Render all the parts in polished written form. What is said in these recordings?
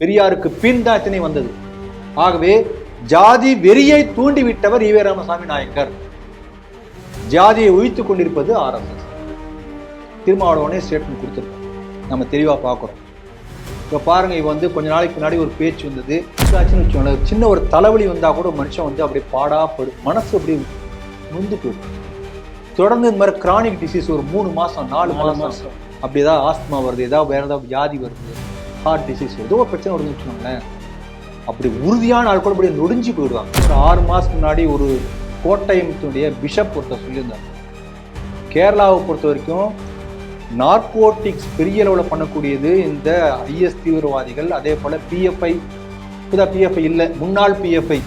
பெரியாருக்கு பின் தான் இத்தனை வந்தது. ஆகவே ஜாதி வெறியை தூண்டிவிட்டவர் ஈவே ராமசாமி நாயக்கர். ஜாதியை உயிர்த்து கொண்டிருப்பது RSS. திருமாவளவனே ஸ்டேட்மெண்ட் கொடுத்துருக்கோம், நம்ம தெளிவா பார்க்குறோம். இப்போ பாருங்க, இவ கொஞ்ச நாளைக்கு முன்னாடி ஒரு பேச்சு வந்தது, சின்ன ஒரு தலைவலி வந்தா கூட மனுஷன் அப்படியே பாடாப்படும், மனசு அப்படி நொந்து போயிடும். தொடர்ந்து இந்த மாதிரி கிரானிக் டிசீஸ் ஒரு 3 மாசம் 4 மாசம் அப்படி ஏதாவது ஆஸ்துமா வருது, ஏதாவது வேற ஏதாவது வியாதி வருது, ஹார்ட் டிசீஸ் வருது, ஒரு பிரச்சனை வருதுன்னு வச்சுக்கோங்களேன், அப்படி உறுதியான ஆட்கள் அப்படி நொடிஞ்சு போயிடுவாங்க. ஒரு 6 மாசத்துக்கு முன்னாடி ஒரு கோட்டயத்தினுடைய பிஷப் ஒருத்தர் சொல்லியிருந்தார், கேரளாவை பொறுத்த வரைக்கும் நார்கோட்டிக்ஸ் பெரிய அளவில் பண்ணக்கூடியது இந்த IS தீவிரவாதிகள். அதே போல PFI, இப்போதான் PFI இல்லை, முன்னாள் PFI,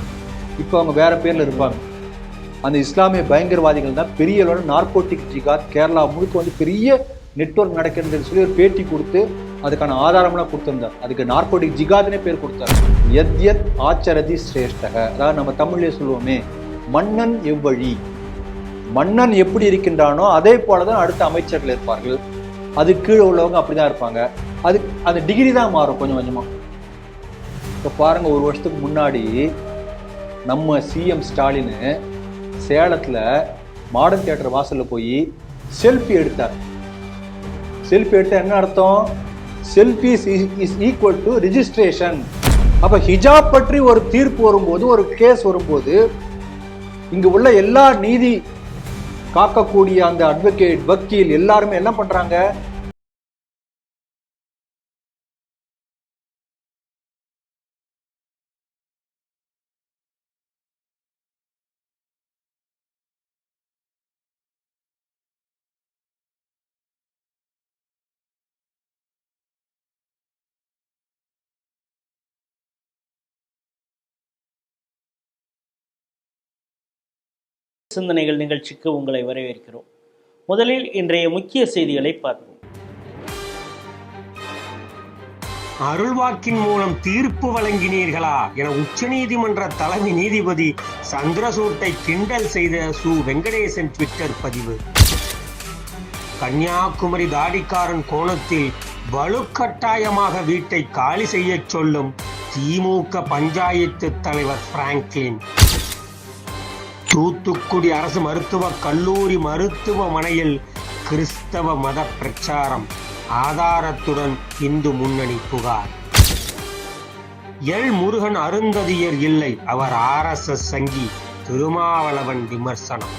இப்போ அவங்க வேற பேர்ல இருப்பாங்க. அந்த இஸ்லாமிய பயங்கரவாதிகள் தான் பெரிய அளவில் நார்கோட்டிக் ஜிகாத் கேரளா முழுக்க பெரிய நெட்வொர்க் நடக்கிறது சொல்லி ஒரு பேட்டி கொடுத்து அதுக்கான ஆதாரம்லாம் கொடுத்திருந்தார். அதுக்கு நார்கோட்டிக் ஜிகாத்னே பேர் கொடுத்தார். யத்யத் ஆச்சரதி சிரேஷ்டக, அதாவது நம்ம தமிழ்லேயே சொல்லுவோமே, மன்னன் எவ்வழி, மன்னன் எப்படி இருக்கின்றானோ அதே போலதான் அடுத்த அமைச்சர்கள் இருப்பார்கள், அது கீழே உள்ளவங்க அப்படிதான் இருப்பாங்க. அது அந்த டிகிரி தான் மாறும் கொஞ்சம் கொஞ்சமா. இப்போ பாருங்க, ஒரு வருஷத்துக்கு முன்னாடி நம்ம CM ஸ்டாலின் சேலத்துல மாடர்ன் தியேட்டர் வாசல்ல போய் செல்ஃபி எடுத்தார். செல்ஃபி எடுத்த என்ன அர்த்தம்? Selfie is equal to registration. அப்ப ஹிஜாப் பற்றி ஒரு தீர்ப்பு வரும்போது, ஒரு கேஸ் வரும்போது, இங்கு உள்ள எல்லா நீதி காக்கக்கூடிய அந்த அட்வொகேட், வக்கீல் எல்லாருமே என்ன பண்றாங்க? சிந்தனைகள் நிகழ்ச்சிக்கு உங்களை வரவேற்கிறோம். முதலில் இன்றைய முக்கிய செய்திகளை பார்ப்போம். அருள்வாக்கின் மூலம் தீர்ப்பு வழங்கினீர்களா என உச்சநீதிமன்ற தலைமை நீதிபதி சந்திரசூட்டை கிண்டல் செய்த வெங்கடேசன் ட்விட்டர் பதிவு. கன்னியாகுமரி தாடிக்காரன் கோணத்தில் வலுக்கட்டாயமாக வீட்டை காலி செய்ய சொல்லும் திமுக பஞ்சாயத்து தலைவர் பிராங்க்லின். தூத்துக்குடி அரசு மருத்துவக் கல்லூரி மருத்துவமனையில் கிறிஸ்தவ மத பிரச்சாரம், ஆதாரத்துடன் இந்து முன்னணி புகார். எல் முருகன் அருந்ததியர் இல்லை, அவர் RSS சங்கி, திருமாவளவன் விமர்சனம்.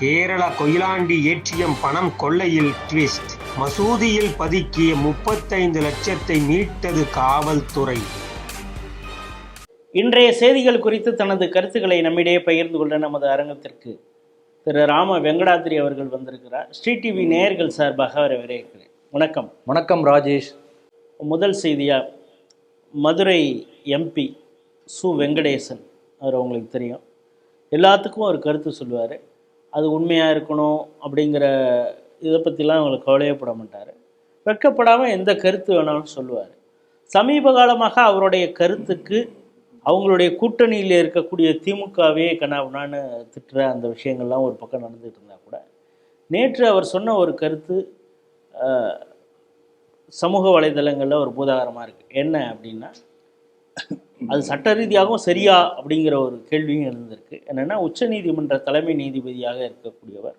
கேரள கொயிலாண்டி ஏடிஎம் பணம் கொள்ளையில் ட்விஸ்ட், மசூதியில் பதுக்கிய 35 லட்சத்தை மீட்டது காவல்துறை. இன்றைய செய்திகள் குறித்து தனது கருத்துக்களை நம்மிடையே பகிர்ந்து கொள்ள நமது அரங்கத்திற்கு திரு ராம வெங்கடாத்ரி அவர்கள் வந்திருக்கிறார். ஸ்ரீ டிவி நேயர்கள் சார்பாக அவரை வரவேற்கிறேன். வணக்கம். வணக்கம் ராஜேஷ். முதல் செய்தியா, மதுரை MP வெங்கடேசன், அவர் உங்களுக்கு தெரியும், எல்லாத்துக்கும் ஒரு கருத்து சொல்லுவார். அது உண்மையாக இருக்கணும் அப்படிங்கிற இதை பற்றிலாம் அவங்களுக்கு கவலையப்பட மாட்டார். வெட்கப்படாமல் எந்த கருத்து வேணாலும் சொல்லுவார். சமீப காலமாக அவருடைய கருத்துக்கு அவங்களுடைய கூட்டணியில் இருக்கக்கூடிய திமுகவே கனாவுனான்னு திட்டுற அந்த விஷயங்கள்லாம் ஒரு பக்கம் நடந்துகிட்டு இருந்தால் கூட, நேற்று அவர் சொன்ன ஒரு கருத்து சமூக வலைதளங்களில் ஒரு பூதாகரமாக இருக்குது. என்ன அப்படின்னா, அது சட்ட ரீதியாகவும் சரியா அப்படிங்கிற ஒரு கேள்வியும் இருந்திருக்கு. என்னென்னா, உச்சநீதிமன்ற தலைமை நீதிபதியாக இருக்கக்கூடியவர்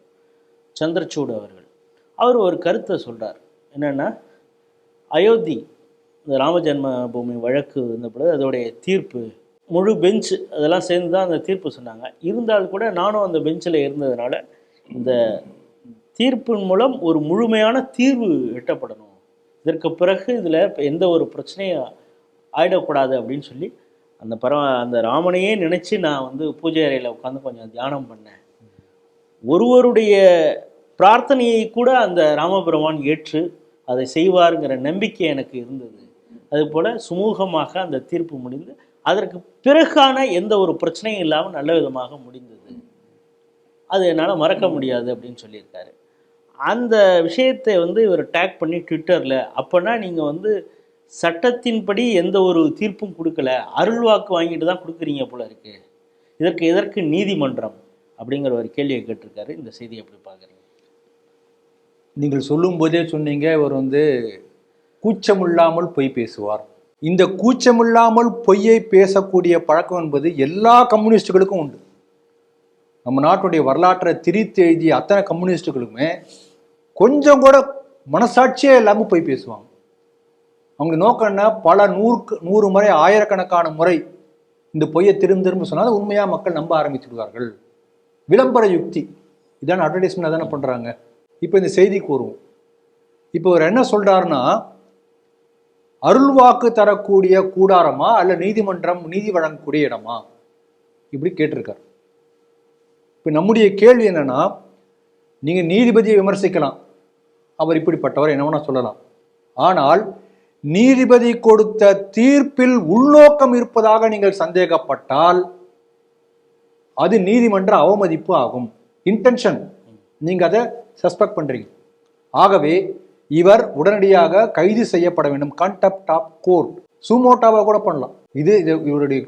சந்திரசூட் அவர்கள், அவர் ஒரு கருத்தை சொல்கிறார். என்னென்னா, அயோத்தி இந்த ராமஜென்ம பூமி வழக்கு வந்த பொழுது அதோடைய தீர்ப்பு, முழு பெஞ்ச் அதெல்லாம் சேர்ந்து தான் அந்த தீர்ப்பு சொன்னாங்க. இருந்தால் கூட நானும் அந்த பெஞ்சில் இருந்ததுனால இந்த தீர்ப்பின் மூலம் ஒரு முழுமையான தீர்வு எட்டப்படணும், இதற்கு பிறகு இதில் எந்த ஒரு பிரச்சனையும் ஆயிடக்கூடாது அப்படின்னு சொல்லி அந்த ராமனையே நினச்சி நான் பூஜை அறையில் உட்காந்து கொஞ்சம் தியானம் பண்ணேன். ஒருவருடைய பிரார்த்தனையை கூட அந்த ராமபெருமான் ஏற்று அதை செய்வாருங்கிற நம்பிக்கை எனக்கு இருந்தது. அதுபோல் சுமூகமாக அந்த தீர்ப்பு முடிந்து அதற்கு பிறகான எந்த ஒரு பிரச்சனையும் இல்லாமல் நல்ல விதமாக முடிந்தது. அது என்னால் மறக்க முடியாது அப்படின்னு சொல்லியிருக்காரு. அந்த விஷயத்தை இவர் டேக் பண்ணி ட்விட்டரில், அப்போனா நீங்கள் சட்டத்தின்படி எந்த ஒரு தீர்ப்பும் கொடுக்கல, அருள்வாக்கு வாங்கிட்டு தான் கொடுக்குறீங்க போல இருக்கு, இதற்கு நீதிமன்றம் அப்படிங்கிற ஒரு கேள்வியை கேட்டிருக்காரு. இந்த செய்தியை எப்படி பார்க்குறீங்க? நீங்கள் சொல்லும் போதே சொன்னீங்க, இவர் கூச்சமில்லாமல் பொய் பேசுவார். இந்த கூச்சமில்லாமல் பொய்யை பேசக்கூடிய பழக்கம் என்பது எல்லா கம்யூனிஸ்டுகளுக்கும் உண்டு. நம்ம நாட்டுடைய வரலாற்றை திரித்து எழுதிய அத்தனை கம்யூனிஸ்டுகளுமே கொஞ்சம் கூட மனசாட்சியே இல்லாமல் பொய் பேசுவாங்க. அவங்க நோக்கம் என்ன? பல 100 முறை, ஆயிரக்கணக்கான முறை இந்த பொய்யை திரும்ப சொன்னால் உண்மையாக மக்கள் நம்ப ஆரம்பிச்சுடுவார்கள். விளம்பர யுக்தி, இதான அட்வர்டைஸ்மெண்ட் தானே பண்ணுறாங்க. இப்போ இந்த செய்திக்கு வருவோம். இப்போ அவர் என்ன சொல்றாருன்னா, அருள்வாக்கு தரக்கூடிய கூடாரமா அல்ல நீதிமன்றம் நீதி வழங்கக்கூடிய இடமா, இப்படி கேட்டிருக்கார். இப்போ நம்முடைய கேள்வி என்னன்னா, நீங்க நீதிபதியை விமர்சிக்கலாம், அவர் இப்படிப்பட்டவர் என்ன வேணா சொல்லலாம். ஆனால் நீதிபதி கொடுத்த தீர்ப்பில் உள்நோக்கம் இருப்பதாக நீங்கள் சந்தேகப்பட்டால் அது நீதிமன்ற அவமதிப்பு ஆகும். இன்டென்ஷன், நீங்க அதை சஸ்பெக்ட் பண்றீங்க. ஆகவே இவர் உடனடியாக கைது செய்யப்பட வேண்டும். கண்டெம்ப்ட் ஆஃப் கோர்ட், சுமோட்டாவா கூட பண்ணலாம். இவருடைய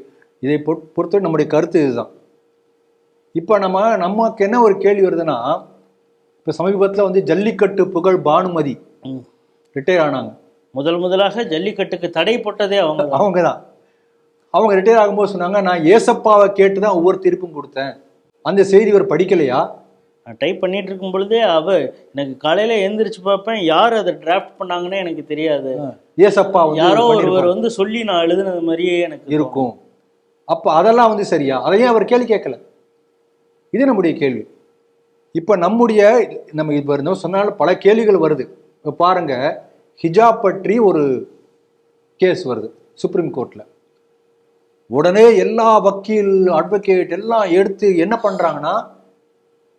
இதை பொறுத்த நம்முடைய கருத்து இதுதான். இப்போ நமக்கு என்ன ஒரு கேள்வி வருதுன்னா, இப்போ சமீபத்தில் வந்து ஜல்லிக்கட்டு புகழ் பானுமதி ரிட்டையர் ஆனாங்க. முதலாக ஜல்லிக்கட்டுக்கு தடை போட்டதே அவங்க தான். அவங்க ரிட்டையர் ஆகும்போது சொன்னாங்க, நான் ஏசப்பாவை கேட்டு தான் ஒவ்வொரு தீர்ப்பும் கொடுத்தேன். அந்த செய்தி இவர் படிக்கலையா? டைப் பண்ணிட்டு இருக்கும் பொழுதே எனக்கு காலையில எழுந்திரிச்சு பார்ப்பேன், யார் அதை டிராஃப்ட் பண்ணாங்கன்னு எனக்கு தெரியாது. ஏசப்பா யாரோ ஒருவர் வந்து சொல்லி நான் எழுதுனது மாதிரியே எனக்கு இருக்கும். அப்போ அதெல்லாம் வந்து சரியா? அதையும் அவர் கேள்வி கேட்கல. இது நம்முடைய கேள்வி. இப்போ நம்ம இப்போ சொன்னாலும் பல கேள்விகள் வருது. இப்போ பாருங்க, ஹிஜாப் பற்றி ஒரு கேஸ் வருது சுப்ரீம் கோர்ட்ல. உடனே எல்லா வக்கீல், அட்வொகேட் எல்லாம் எடுத்து என்ன பண்றாங்கன்னா,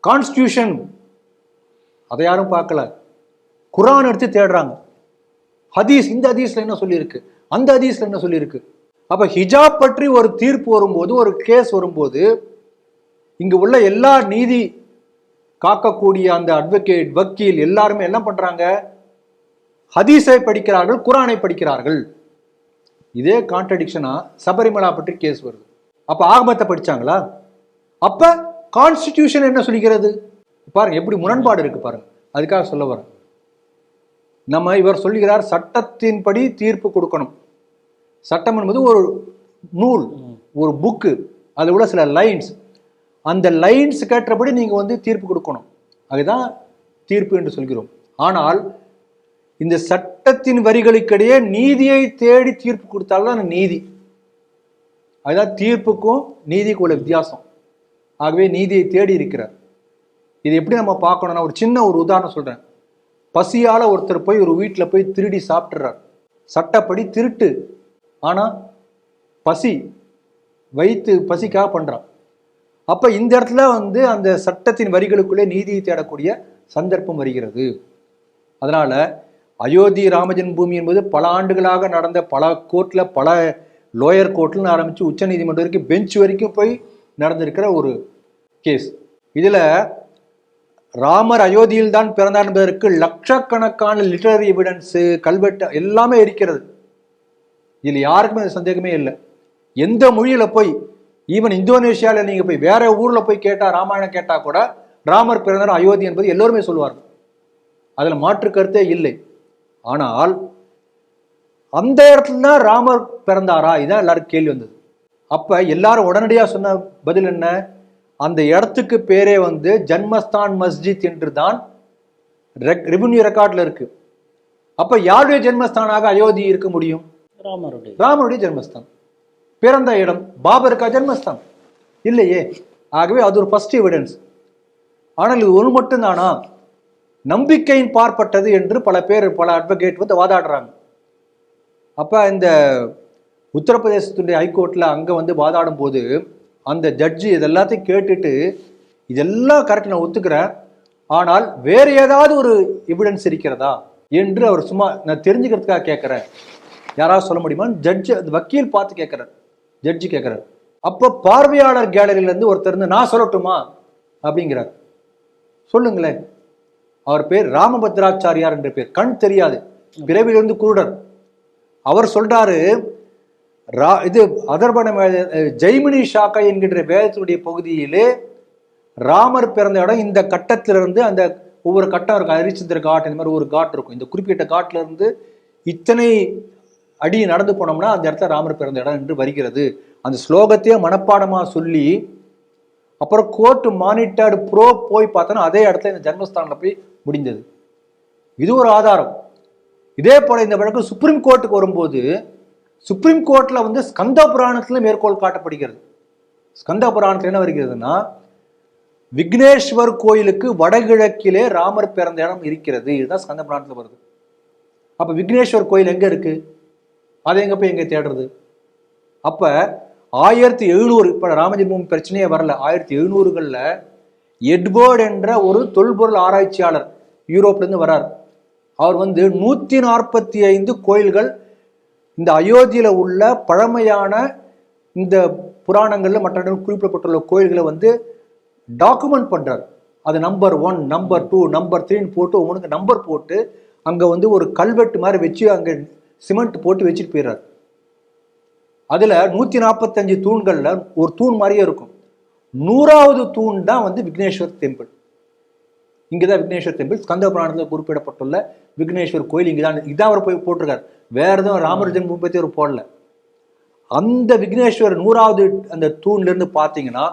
கான்ஸ்டியூஷன் அதை யாரும் பார்க்கல, குரான் எடுத்து தேடுறாங்க. ஹதீஸ், இந்த ஹதீஸ்ல என்ன சொல்லியிருக்கு, அந்த ஹதீஸ்ல என்ன சொல்லியிருக்கு. அப்ப ஹிஜாப் பற்றி ஒரு தீர்ப்பு வரும்போது, ஒரு கேஸ் வரும்போது, இங்கு உள்ள எல்லா நீதி காக்கக்கூடிய அந்த அட்வொகேட், வக்கீல் எல்லாருமே என்ன பண்றாங்க, ஹதீஸை படிக்கிறார்கள், குரானை படிக்கிறார்கள். இதே கான்ட்ரடிக்ஷனா சபரிமலா பற்றி கேஸ் வருது. அப்ப ஆகமத்தை படிச்சாங்களா? அப்ப கான்ஸ்டிடியூஷன் என்ன சொல்லிக்கிறது? பாருங்க எப்படி முரண்பாடு இருக்கு பாருங்க. அதுக்காக சொல்ல வரேன். இவர் சொல்லுகிறார், சட்டத்தின்படி தீர்ப்பு கொடுக்கணும். சட்டம் என்பது ஒரு நூல், ஒரு புக்கு, அது உள்ள சில லைன்ஸ், அந்த லைன்ஸ் கேட்டபடி நீங்க வந்து தீர்ப்பு கொடுக்கணும். அதுதான் தீர்ப்பு என்று சொல்கிறோம். ஆனால் இந்த சட்டத்தின் வரிகளுக்கிடையே நீதியை தேடி தீர்ப்பு கொடுத்தால்தான் நீதி. அதுதான் தீர்ப்புக்கும் நீதிக்கும் உள்ள வித்தியாசம். ஆகவே நீதியை தேடி இருக்கிறார். இது எப்படி நம்ம பார்க்கணும்னா, ஒரு சின்ன ஒரு உதாரணம் சொல்றேன். பசியால ஒருத்தர் போய் ஒரு வீட்டில் போய் திருடி சாப்பிட்டுறார். சட்டப்படி திருட்டு, ஆனா பசி வைத்து பசிக்காக பண்றான். அப்ப இந்த இடத்துல வந்து அந்த சட்டத்தின் வரிகளுக்குள்ளே நீதியை தேடக்கூடிய சந்தர்ப்பம் வருகிறது. அதனால அயோத்தி ராமஜன் பூமி என்பது பல ஆண்டுகளாக நடந்த பல கோர்ட்ல, பல லோயர் கோர்ட்ல ஆரம்பிச்சு உச்ச நீதிமன்றம் வரைக்கும், பெஞ்ச் வரைக்கும் போய் நடந்திருக்கிற ஒரு கேஸ். இதுல ராமர் அயோத்தியில் தான் பிறந்தார் என்பதற்கு லட்சக்கணக்கான லிட்டரரி எவிடன்ஸ், கல்வெட்டு எல்லாமே இருக்கிறது. இதுல யாருக்குமே சந்தேகமே இல்லை. எந்த மொழியில போய், ஈவன் இந்தோனேஷியால நீங்க போய் வேற ஊர்ல போய் கேட்டா, ராமாயணம் கேட்டா கூட ராமர் பிறந்தார் அயோத்தி என்பது எல்லோருமே சொல்லுவார்கள். அதுல மாற்று கருத்தே இல்லை. ஆனால் அந்த இடத்துல தான் ராமர் பிறந்தாரா, இதான் எல்லாரும் கேள்வி வந்தது. அப்ப எல்லாரும் உடனடியா சொன்ன பதில் என்ன, அந்த இடத்துக்கு பேரே வந்து ஜன்மஸ்தான் மஸ்ஜித் என்று தான் ரெவென்யூ ரெக்கார்ட்ல இருக்கு. அப்ப யாருடைய ஜென்மஸ்தானாக அயோத்தி இருக்க முடியும்? ராமருடைய ஜென்மஸ்தான். பிறந்த இடம் பாபருக்கா ஜென்மஸ்தான்? இல்லையே. ஆகவே அது ஒரு ஃபர்ஸ்ட் எவிடன்ஸ். ஆனால் இது ஒரு மட்டும்தானா? நம்பிக்கையின் பார்ப்பட்டது என்று பல அட்வொகேட் வந்து வாதாடுறாங்க. அப்ப இந்த உத்தரப்பிரதேசத்துடைய ஹைகோர்ட்ல அங்க வந்து வாதாடும் போது அந்த ஜட்ஜி இதெல்லாத்தையும் கேட்டுட்டு, இதெல்லாம் கரெக்ட், நான் ஒத்துக்கிறேன், ஆனால் வேற ஏதாவது ஒரு எவிடன்ஸ் இருக்கிறதா என்று அவர் சும்மா நான் தெரிஞ்சுக்கிறதுக்காக கேட்கிறேன், யாராவது சொல்ல முடியுமான்னு ஜட்ஜி, வக்கீல் பார்த்து கேட்கிறார், ஜட்ஜி கேட்கிறார். அப்போ பார்வையாளர் கேலரியில இருந்து ஒருத்தர் இருந்து, நான் சொல்லட்டுமா அப்படிங்கிறார். சொல்லுங்களேன். அவர் பேர் ராமபத்ராச்சாரியார் என்ற பேர், கண் தெரியாது, பிறவிலிருந்து குருடர். அவர் சொல்றாரு, இது அதர்பண ஜெய்மினி ஷாக்கை என்கின்ற வேதத்தினுடைய பகுதியிலே ராமர் பிறந்த இடம் இந்த கட்டத்திலிருந்து, அந்த ஒவ்வொரு கட்டம் இருக்கும், ஹரிச்சந்திர காட், இந்த மாதிரி ஒரு காட் இருக்கும், இந்த குறிப்பிட்ட காட்டுல இருந்து இத்தனை அடி நடந்து போனோம்னா அந்த இடத்துல ராமர் பிறந்த இடம் என்று வருகிறது. அந்த ஸ்லோகத்தையே மனப்பாடமா சொல்லி அப்புறம் கோர்ட்டு மானிட்டர்டு ப்ரோ போய் பார்த்தோன்னா அதே இடத்துல இந்த ஜன்மஸ்தானில் போய் முடிந்தது. இது ஒரு ஆதாரம். இதே போல இந்த வழக்கு சுப்ரீம் கோர்ட்டுக்கு வரும்போது சுப்ரீம் கோர்ட்ல வந்து ஸ்கந்த புராணத்துல மேற்கோள் காட்டப்படுகிறது. ஸ்கந்த புராணத்துல என்ன வருகிறதுனா, விக்னேஸ்வர் கோயிலுக்கு வடகிழக்கிலே ராமர் பிறந்த இடம் இருக்கிறது. இதுதான் ஸ்கந்த புராணத்துல வருது. அப்ப விக்னேஸ்வர் கோயில் எங்க இருக்கு? அதை எங்க போய் எங்க தேடுறது? அப்ப 1700 இப்ப ராமஜென்மபூமி பிரச்சனையே வரல. 1700களில் எட்வர்ட் என்ற ஒரு தொல்பொருள் ஆராய்ச்சியாளர் யூரோப்ல இருந்து வர்றார். அவர் வந்து 145 கோயில்கள் இந்த அயோத்தியில உள்ள பழமையான இந்த புராணங்கள்ல மற்ற குறிப்பிடப்பட்டுள்ள கோயில்களை வந்து டாக்குமெண்ட் பண்றார். அது நம்பர் 1, நம்பர் 2, நம்பர் 3 போட்டு ஒவ்வொன்றுக்கு நம்பர் போட்டு அங்க வந்து ஒரு கல்வெட்டு மாதிரி வச்சு அங்க சிமெண்ட் போட்டு வச்சுட்டு போயிடுறாரு. அதுல 145 தூண்கள்ல ஒரு தூண் மாதிரியே இருக்கும். 100வது தூண் தான் வந்து விக்னேஸ்வர் டெம்பிள். இங்கதான் விக்னேஸ்வர் டெம்பிள் ஸ்கந்த புராணத்தில் குறிப்பிடப்பட்டுள்ள விக்னேஸ்வர் கோயில் இங்கதான். இதான் அவர் போய் போட்டிருக்காரு. வேற எதுவும் ராமர் ஜென்மபூமி பத்தி அவர் போடல. அந்த விக்னேஸ்வர் 100வது அந்த தூண்ல இருந்து பாத்தீங்கன்னா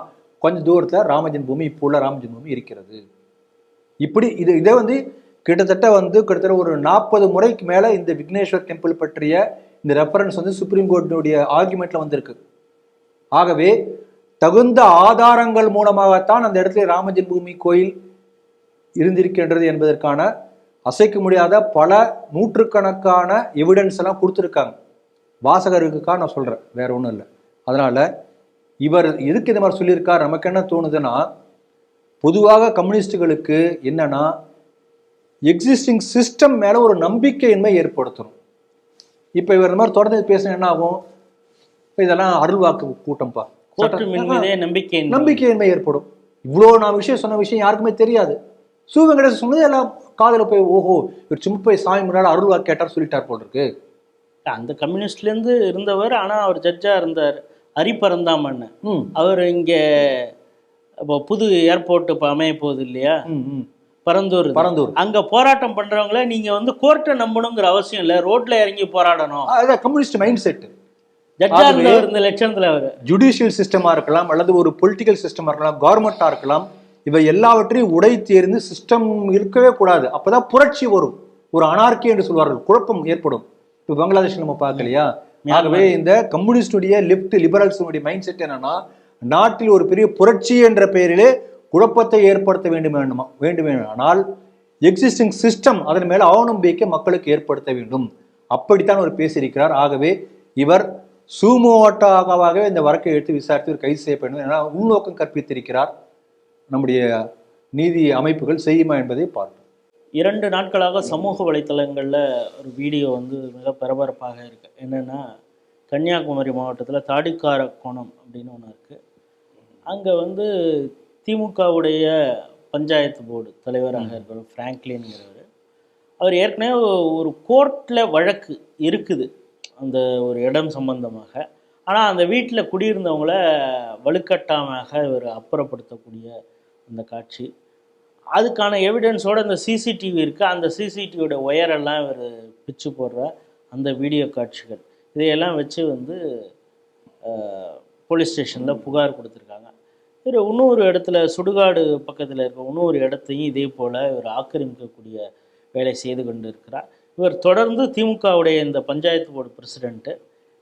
கொஞ்சம் தூரத்துல ராம ஜென்மபூமி, இப்போ உள்ள ராம ஜென்மபூமி இருக்கிறது. இப்படி இதே வந்து கிட்டத்தட்ட ஒரு 40 முறைக்கு மேல இந்த விக்னேஸ்வர் டெம்பிள் பற்றிய இந்த ரெஃபரன்ஸ் வந்து சுப்ரீம் கோர்ட்டினுடைய ஆர்குமெண்ட்ல வந்திருக்கு. ஆகவே தகுந்த ஆதாரங்கள் மூலமாகத்தான் அந்த இடத்துல ராம ஜென்மபூமி கோயில் இருந்திருக்கின்றது என்பதற்கான அசைக்க முடியாத பல நூற்றுக்கணக்கான எவிடன்ஸ் எல்லாம் கொடுத்துருக்காங்க. வாசகருக்காக நான் சொல்றேன், வேற ஒன்றும் இல்லை. அதனால இவர் எதுக்கு இந்த மாதிரி சொல்லியிருக்கார்? நமக்கு என்ன தோணுதுன்னா, பொதுவாக கம்யூனிஸ்டுகளுக்கு என்னன்னா எக்ஸிஸ்டிங் சிஸ்டம் மேல ஒரு நம்பிக்கையின்மை ஏற்படுத்தணும். இப்ப இவர் இந்த மாதிரி தொடர்ந்து பேசினா என்ன ஆகும்? இதெல்லாம் அருள்வாக்கு கூட்டம்பா, நம்பிக்கையின்மை ஏற்படும். இவ்வளவு நான் விஷயம் சொன்ன விஷயம் யாருக்குமே தெரியாது. சு வெங்கடேசன் சொன்னது எல்லாம் காதல போய் ஓஹோ இவர் சும்மா போய் சாமி முன்னாடி அருள்வாக்கு கேட்டார் சொல்லிட்டார் போல் இருக்கு. அந்த கம்யூனிஸ்ட்ல இருந்து இருந்தவர், ஆனா அவர் ஜட்ஜா இருந்தார். ஹரிபரந்தாமன் அவர் இங்க இப்போ புது ஏர்போர்ட் இப்போ அமைய போகுது இல்லையா, பரந்தூர். அங்க போராட்டம் பண்றவங்கள நீங்க வந்து கோர்ட்டை நம்பணுங்கிற அவசியம் இல்லை, ரோட்ல இறங்கி போராடணும். அதான் கம்யூனிஸ்ட் மைண்ட் செட். ஜட்ஜா இருந்த லட்சணத்துல அவர் ஜுடிஷியல் சிஸ்டமா இருக்கலாம், அல்லது ஒரு பொலிட்டிக்கல் சிஸ்டமா இருக்கலாம், கவர்மெண்டா இருக்கலாம், இவை எல்லாவற்றையும் உடை தேர்ந்து சிஸ்டம் இருக்கவே கூடாது. அப்பதான் புரட்சி வரும். ஒரு அனார்கி என்று சொல்வார்கள், குழப்பம் ஏற்படும். இப்போ பங்களாதேஷ் நம்ம பார்க்கலையா? ஆகவே இந்த கம்யூனிஸ்டுடைய லெப்ட் லிபரல்ஸுடைய மைண்ட் செட் என்னன்னா, நாட்டில் ஒரு பெரிய புரட்சி என்ற பெயரிலே குழப்பத்தை ஏற்படுத்த வேண்டுமானால் எக்ஸிஸ்டிங் சிஸ்டம் அதன் மேல அவநம்பிக்கை மக்களுக்கு ஏற்படுத்த வேண்டும். அப்படித்தான் அவர் பேசியிருக்கிறார். ஆகவே இவர் சூமோட்டாகவே இந்த வழக்கை எடுத்து விசாரித்து கைது செய்யப்பட வேண்டும் என உள்நோக்கம் கற்பித்திருக்கிறார். நம்முடைய நீதி அமைப்புகள் செய்யுமா என்பதை பார்ப்போம். 2 நாட்களாக சமூக வலைத்தளங்களில் ஒரு வீடியோ வந்து மிக பரபரப்பாக இருக்கு. என்னன்னா, கன்னியாகுமரி மாவட்டத்தில் தாடிக்கார கோணம் அப்படின்னு ஒன்று இருக்குது. அங்கே வந்து திமுகவுடைய பஞ்சாயத்து போர்டு தலைவராக இருக்கிற ஃப்ராங்க்லின்ங்கிறவர், அவர் ஏற்கனவே ஒரு கோர்ட்டில் வழக்கு இருக்குது அந்த ஒரு இடம் சம்பந்தமாக. ஆனால் அந்த வீட்டில் குடியிருந்தவங்கள வலுக்கட்டாயமாக இவர் அப்புறப்படுத்தக்கூடிய அந்த காட்சி, அதுக்கான எவிடன்ஸோடு அந்த சிசிடிவி இருக்குது. அந்த சிசிடிவியோட ஒயரெல்லாம் இவர் பிச்சு போடுற அந்த வீடியோ காட்சிகள், இதையெல்லாம் வச்சு வந்து போலீஸ் ஸ்டேஷனில் புகார் கொடுத்துருக்காங்க. இவர் இன்னொரு இடத்துல சுடுகாடு பக்கத்தில் இருக்க இன்னொரு இடத்தையும் இதே போல் இவர் ஆக்கிரமிக்கக்கூடிய வேலை செய்து கொண்டு இருக்கிறார். இவர் தொடர்ந்து திமுகவுடைய இந்த பஞ்சாயத்து போர்டு பிரசிடென்ட்டு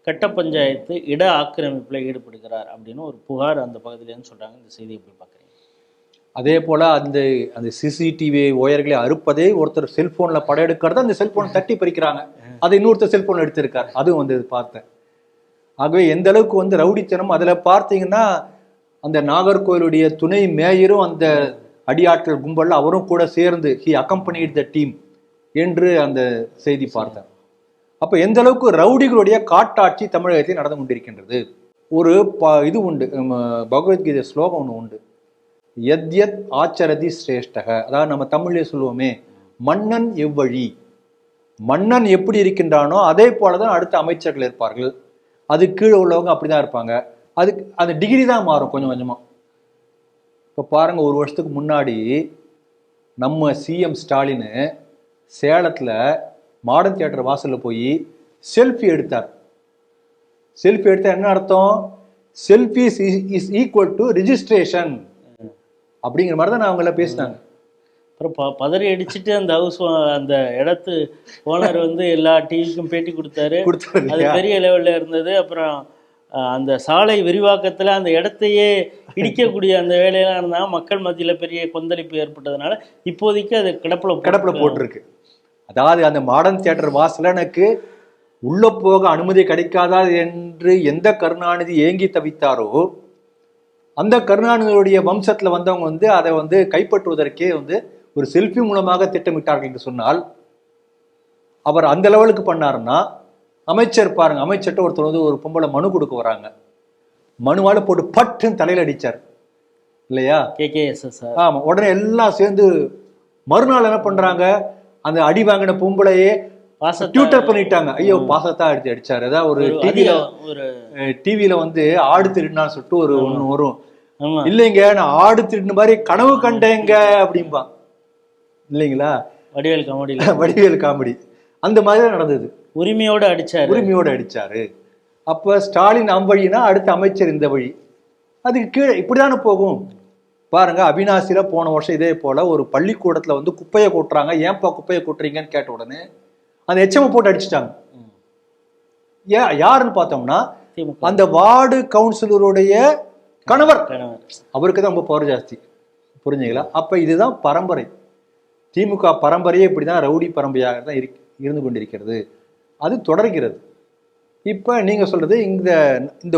கட்ட பஞ்சாயத்து இட ஆக்கிரமிப்பில் ஈடுபடுகிறார் அப்படின்னு ஒரு புகார் அந்த பகுதியிலேருந்து சொல்கிறாங்க. இந்த செய்தியை போய் பார்க்குறீங்க. அதே போல் அந்த சிசிடிவி ஒயர்களை அறுப்பதே ஒருத்தர் செல்ஃபோனில் படம் எடுக்கிறது, அந்த செல்ஃபோனை தட்டி பறிக்கிறாங்க, அதை இன்னொருத்தர் செல்ஃபோன் எடுத்திருக்கார். அதுவும் வந்து பார்த்தேன். ஆகவே எந்த அளவுக்கு வந்து ரவுடித்தனம். அதில் பார்த்தீங்கன்னா அந்த நாகர்கோவிலுடைய துணை மேயரும் அந்த அடியாட்கள் கும்பலில் அவரும் கூட சேர்ந்து ஹி அக்கம்பனிட் த டீம் என்று அந்த செய்தி பார்த்தேன். அப்போ எந்த அளவுக்கு ரவுடிகளுடைய காட்டாட்சி தமிழகத்தில் நடந்து கொண்டிருக்கின்றது. ஒரு இது உண்டு, பகவத்கீதை ஸ்லோகம் ஒன்று உண்டு, யத்யத் ஆச்சரதி சிரேஷ்டக. அதாவது நம்ம தமிழ்லேயே சொல்லுவோமே, மன்னன் எவ்வழி, மன்னன் எப்படி இருக்கின்றானோ அதே போலதான் அடுத்த அமைச்சர்கள் இருப்பார்கள், அது கீழே உள்ளவங்க அப்படிதான் இருப்பாங்க. அதுக்கு அந்த டிகிரி தான் மாறும் கொஞ்சம் கொஞ்சமா. இப்போ பாருங்க, ஒரு வருஷத்துக்கு முன்னாடி நம்ம சிஎம் ஸ்டாலின் சேலத்தில் மாடர்ன் தியேட்டர் வாசலில் போய் செல்ஃபி எடுத்தார். செல்ஃபி எடுத்தால் என்ன அர்த்தம்? Selfie is equal to registration அப்படிங்கிற மாதிரி தான் அவங்கள பேசினாங்க. அப்புறம் பதறி அடிச்சுட்டு அந்த இடத்து ஓனர் வந்து எல்லா டிவிக்கும் பேட்டி கொடுத்தாரு. அது பெரிய லெவலில் இருந்தது. அப்புறம் அந்த சாலை விரிவாக்கத்தில் அந்த இடத்தையே இடிக்கக்கூடிய அந்த வேலையெல்லாம் இருந்தால் மக்கள் மத்தியில் பெரிய கொந்தளிப்பு ஏற்பட்டதுனால இப்போதைக்கு அது கிடப்பில் போட்டிருக்கு. அதாவது அந்த மாடர்ன் தியேட்டர் வாசல எனக்கு உள்ள போக அனுமதி கிடைக்காதா என்று எந்த கருணாநிதி ஏங்கி தவித்தாரோ அந்த கருணாநிதியுடைய வம்சத்துல வந்தவங்க வந்து அதை வந்து கைப்பற்றுவதற்கே வந்து ஒரு செல்ஃபி மூலமாக திட்டமிட்டார்கள் என்று சொன்னால் அவர் அந்த லெவலுக்கு பண்ணாருன்னா அமைச்சர் பாருங்க, அமைச்சர்கிட்ட ஒருத்தர் வந்து ஒரு பொம்பளை மனு கொடுக்க வராங்க, மனுவால போட்டு பட்டுன்னு தலையில அடிச்சார் இல்லையா? ஆமா, உடனே எல்லாம் சேர்ந்து மறுநாள் என்ன பண்றாங்க, அந்த அடி வாங்கின பொம்பளையே ட்விட்டர் பண்ணிட்டாங்க, ஐயோ பாசத்தா அடிச்சாரு. அதாவது ஒரு டிவியில வந்து ஆடு திருடினான்னு சொல்லிட்டு ஒரு ஒண்ணு வரும் இல்லைங்க, நான் ஆடு திருடின மாதிரி கனவு கண்டேங்க அப்படின்பா இல்லைங்களா? வடிவேல் காமெடி அந்த மாதிரி நடந்தது. உரிமையோட அடிச்சாரு. அப்ப ஸ்டாலின் அவ்வழினா அடுத்த அமைச்சர் இந்த வழி, அதுக்கு கீழே இப்படிதானே போகும். பாருங்க, அவினாசியில போன வருஷம் இதே போல ஒரு பள்ளிக்கூடத்துல வந்து குப்பையை கொட்டுறாங்க, ஏன்பா குப்பையை கொட்டுறீங்கன்னு கேட்ட உடனே அந்த எச்சம போட்டு அடிச்சுட்டாங்க. யாருன்னு பார்த்தோம்னா அந்த வார்டு கவுன்சிலருடைய கணவர், அவருக்கு தான் ரொம்ப பவர் ஜாஸ்தி. புரிஞ்சுங்களா? அப்ப இதுதான் பரம்பரை. திமுக பரம்பரையே இப்படிதான் ரவுடி பரம்பரையாக தான் இருந்து கொண்டிருக்கிறது. அது தொடர்கிறது. இப்ப நீங்க சொல்றது இந்த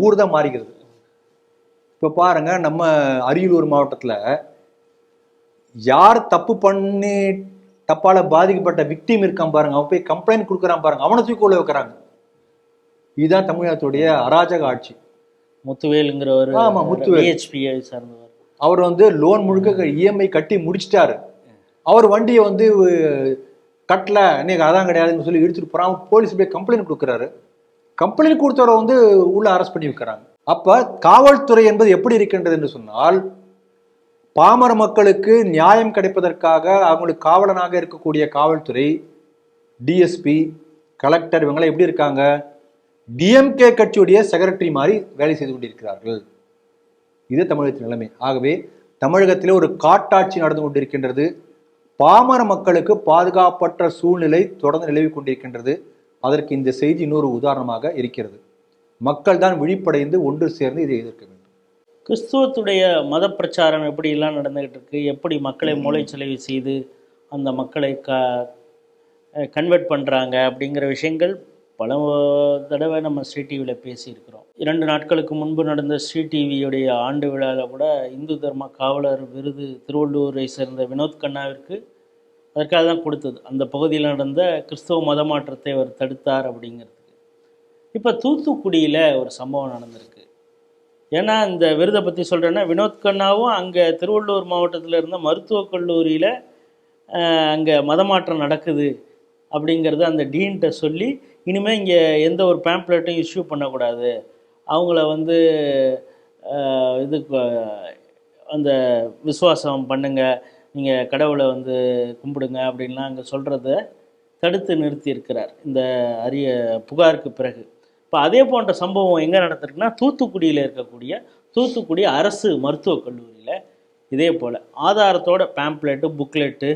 ஊர் தான் மாறுகிறது. இப்ப பாருங்க, நம்ம அரியலூர் மாவட்டத்துல யார் தப்பு பண்ணி தப்பால பாதிக்கப்பட்ட விக்டிம் இருக்கான் பாருங்க, அவன் போய் கம்ப்ளைண்ட் கொடுக்குறான் பாருங்க, அவனை தூக்கி உள்ள வைக்கிறாங்க. இதுதான் தமிழகத்துடைய அராஜக ஆட்சி. முத்துவேலுங்கிறவர், ஆமா முத்துவேல் சார்ந்தவர், அவர் வந்து லோன் முழுக்க இஎம்ஐ கட்டி முடிச்சிட்டாரு. அவர் வண்டியை வந்து கட்டல, இன்னைக்கு அதான் கிடையாதுன்னு சொல்லி இடிச்சுட்டு போறான். போலீஸ் போய் கம்ப்ளைண்ட் கொடுக்குறாரு. கம்ப்ளைண்ட் கொடுத்தவரை வந்து உள்ள அரெஸ்ட் பண்ணி வைக்கிறாங்க. அப்ப காவல்துறை என்பது எப்படி இருக்கின்றது என்று சொன்னால், பாமர மக்களுக்கு நியாயம் கிடைப்பதற்காக அவங்களுக்கு காவலனாக இருக்கக்கூடிய காவல்துறை, டிஎஸ்பி, கலெக்டர் இவங்களாம் எப்படி இருக்காங்க, டிஎம்கே கட்சியுடைய செக்ரட்டரி மாதிரி வேலை செய்து கொண்டிருக்கிறார்கள். இது தமிழகத்தின் நிலைமை. ஆகவே தமிழகத்திலே ஒரு காட்டாட்சி நடந்து கொண்டிருக்கின்றது. பாமர மக்களுக்கு பாதுகாப்பற்ற சூழ்நிலை தொடர்ந்து நிலவி கொண்டிருக்கின்றது. அதற்கு இந்த செய்தி இன்னொரு உதாரணமாக இருக்கிறது. மக்கள் தான் விழிப்படைந்து ஒன்று சேர்ந்து இதை எதிர்க்க வேண்டும். கிறிஸ்துவத்துடைய மத பிரச்சாரம் எப்படி எல்லாம் நடந்துகிட்டு இருக்கு, எப்படி மக்களை மூளைச்சலவை செய்து அந்த மக்களை கன்வெர்ட் பண்ணுறாங்க அப்படிங்கிற விஷயங்கள் பல தடவை நம்ம ஸ்ரீ டிவியில் பேசியிருக்கிறோம். 2 நாட்களுக்கு முன்பு நடந்த ஸ்ரீ டிவியுடைய ஆண்டு விழாவில் கூட இந்து தர்ம காவலர் விருது திருவள்ளூரை சேர்ந்த வினோத் கண்ணாவிற்கு அதற்காக தான் கொடுத்தது. அந்த பகுதியில் நடந்த கிறிஸ்தவ மத மாற்றத்தை அவர் தடுத்தார் அப்படிங்கிறதுக்கு. இப்போ தூத்துக்குடியில் ஒரு சம்பவம் நடந்திருக்கு. ஏன்னா இந்த விருதை பற்றி சொல்கிறேன்னா, வினோத் கண்ணாவும் அங்கே திருவள்ளூர் மாவட்டத்தில் இருந்த மருத்துவக் கல்லூரியில் அங்கே மதமாற்றம் நடக்குது அப்படிங்கிறத அந்த டீன்கிட்ட சொல்லி, இனிமேல் இங்கே எந்த ஒரு பேம்ப்ளெட்டும் இஷ்யூ பண்ணக்கூடாது, அவங்கள வந்து இதுக்கு அந்த விசுவாசம் பண்ணுங்க, நீங்கள் கடவுளை வந்து கும்பிடுங்க அப்படின்லாம் அங்கே சொல்கிறத தடுத்து நிறுத்தியிருக்கிறார் இந்த அரிய புகாருக்கு பிறகு. இப்போ அதே போன்ற சம்பவம் எங்கே நடந்திருக்குன்னா, தூத்துக்குடியில் இருக்கக்கூடிய தூத்துக்குடி அரசு மருத்துவக் கல்லூரியில் இதே போல் ஆதாரத்தோட பேம்ப்ளெட்டு, புக்லெட்டு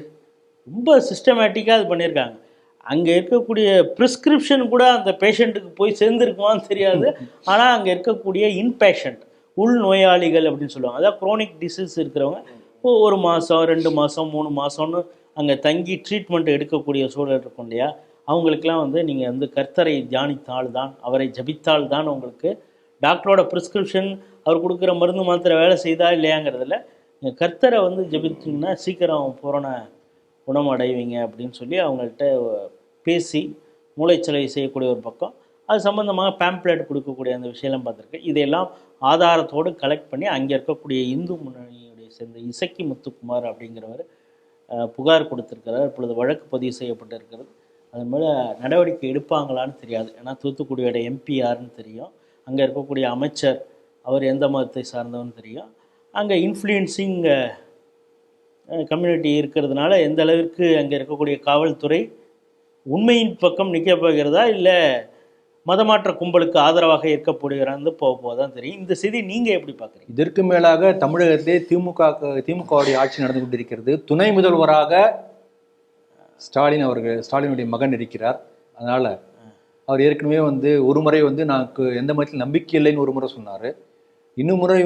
ரொம்ப சிஸ்டமேட்டிக்காக அது பண்ணியிருக்காங்க. அங்கே இருக்கக்கூடிய ப்ரிஸ்கிரிப்ஷன் கூட அந்த பேஷண்ட்டுக்கு போய் சேர்ந்துருக்குமான்னு தெரியாது. ஆனால் அங்கே இருக்கக்கூடிய இன்பேஷண்ட், உள் நோயாளிகள் அப்படின்னு சொல்லுவாங்க, அதாவது குரோனிக் டிசீஸ் இருக்கிறவங்க 1 மாதம் 2 மாதம் 3 மாதம்னு அங்கே தங்கி ட்ரீட்மெண்ட் எடுக்கக்கூடிய சூழல் இருக்கும் இல்லையா, அவங்களுக்கெல்லாம் வந்து நீங்கள் வந்து கர்த்தரை தியானித்தால் தான், அவரை ஜபித்தால் தான் உங்களுக்கு டாக்டரோட ப்ரிஸ்கிரிப்ஷன், அவர் கொடுக்குற மருந்து மாத்திரை வேலை செய்தா இல்லையாங்கிறதுல நீங்கள் கர்த்தரை வந்து ஜபிச்சிங்கன்னா சீக்கிரம் பூரண குணம் அடைவீங்க அப்படின்னு சொல்லி அவங்கள்ட்ட பேசி மூளைச்சலவை செய்யக்கூடிய ஒரு பக்கம், அது சம்மந்தமாக பேம்ப்ளெட் கொடுக்கக்கூடிய அந்த விஷயம்லாம் பார்த்துருக்கேன். இதையெல்லாம் ஆதாரத்தோடு கலெக்ட் பண்ணி அங்கே இருக்கக்கூடிய இந்து முன்னணியுடைய சேர்ந்த இசக்கி முத்துக்குமார் அப்படிங்கிறவர் புகார் கொடுத்துருக்கிறார். இப்பொழுது வழக்கு பதிவு செய்யப்பட்டிருக்கிறது. அதன் மேலே நடவடிக்கை எடுப்பாங்களான்னு தெரியாது. ஏன்னா தூத்துக்குடியோட எம்பி யாருன்னு தெரியும், அங்கே இருக்கக்கூடிய அமைச்சர் அவர் எந்த மதத்தை சார்ந்தவன்னு தெரியும், அங்கே இன்ஃப்ளூயன்சிங் கம்யூனிட்டி இருக்கிறதுனால எந்த அளவிற்கு அங்கே இருக்கக்கூடிய காவல்துறை உண்மையின் பக்கம் நிற்க போகிறதா இல்லை மதமாற்ற கும்பலுக்கு ஆதரவாக இருக்கப்படுகிறான்னு போதான் தெரியும். இந்த செய்தி நீங்க எப்படி பார்க்குறீங்க? இதற்கு மேலாக தமிழகத்திலே திமுகவுடைய ஆட்சி நடந்து கொண்டிருக்கிறது. துணை முதல்வராக ஸ்டாலினுடைய மகன் இருக்கிறார். அதனால அவர் ஏற்கனவே ஒரு முறை எனக்கு எந்த மதத்தில் நம்பிக்கை இல்லைன்னு ஒரு முறை சொன்னார். இன்னும் முறை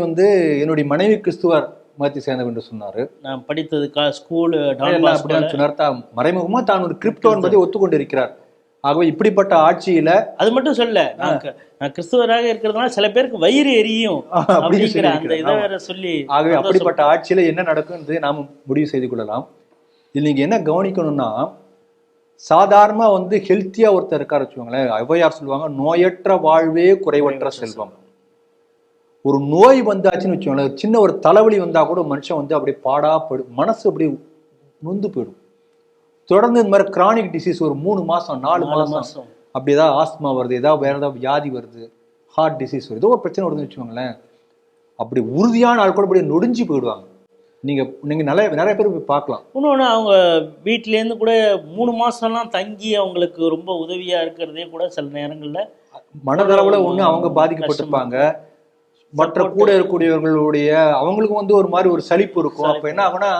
என்னுடைய மனைவி கிறிஸ்துவர் மதத்தை சேர்ந்தவர் என்று சொன்னார். நான் படித்தது ஸ்கூல் அப்படின்னு சொன்னார். மறைமுகமாக தான் ஒரு கிரிப்டோ என்பதை ஒத்துக்கொண்டு இருக்கிறார். ஆகவே இப்படிப்பட்ட ஆட்சியில அது மட்டும் சொல்ல நான் கிறிஸ்துவராக இருக்கிறதுனால சில பேருக்கு வயிறு எரியும் அப்படிங்கிற அந்த இதை வேற சொல்லி, ஆகவே அப்படிப்பட்ட ஆட்சியில என்ன நடக்கும்னு நாம் முடிவு செய்து கொள்ளலாம். இது நீங்க என்ன கவனிக்கணும்னா, சாதாரணமா ஹெல்த்தியா ஒருத்தர் இருக்காரு வச்சுக்கோங்களேன். ஔவையார் சொல்லுவாங்க, நோயற்ற வாழ்வே குறைவற்ற செல்வம். ஒரு நோய் வந்தாச்சுன்னு வச்சுக்கோங்களேன், சின்ன ஒரு தலைவலி வந்தா கூட மனுஷன் அப்படியே பாடாப்படும், மனசு அப்படி நொந்து போயிடும். தொடர்ந்து இந்த மாதிரி கிரானிக் டிசீஸ் ஒரு 3 மாசம் 4 மாசம் அப்படி ஏதாவது ஆஸ்துமா வருது, ஏதாவது வேற ஏதாவது வியாதி வருது, ஹார்ட் டிசீஸ் வருது, ஏதோ ஒரு பிரச்சனை வருதுன்னு வச்சுக்கோங்களேன், அப்படி உறுதியான ஆள் கூட அப்படியே நொடிஞ்சு போயிடுவாங்க. நீங்க நிறைய பேர் போய் பார்க்கலாம். இன்னொன்று அவங்க வீட்டிலேருந்து கூட 3 மாசம்லாம் தங்கி அவங்களுக்கு ரொம்ப உதவியா இருக்கிறதே கூட சில நேரங்களில் மனதளவுல அவங்க பாதிக்கப்பட்டிருப்பாங்க. மற்ற கூட இருக்கக்கூடியவர்களுடைய அவங்களுக்கு ஒரு மாதிரி ஒரு சலிப்பு இருக்கும். அப்ப என்ன ஆகுனா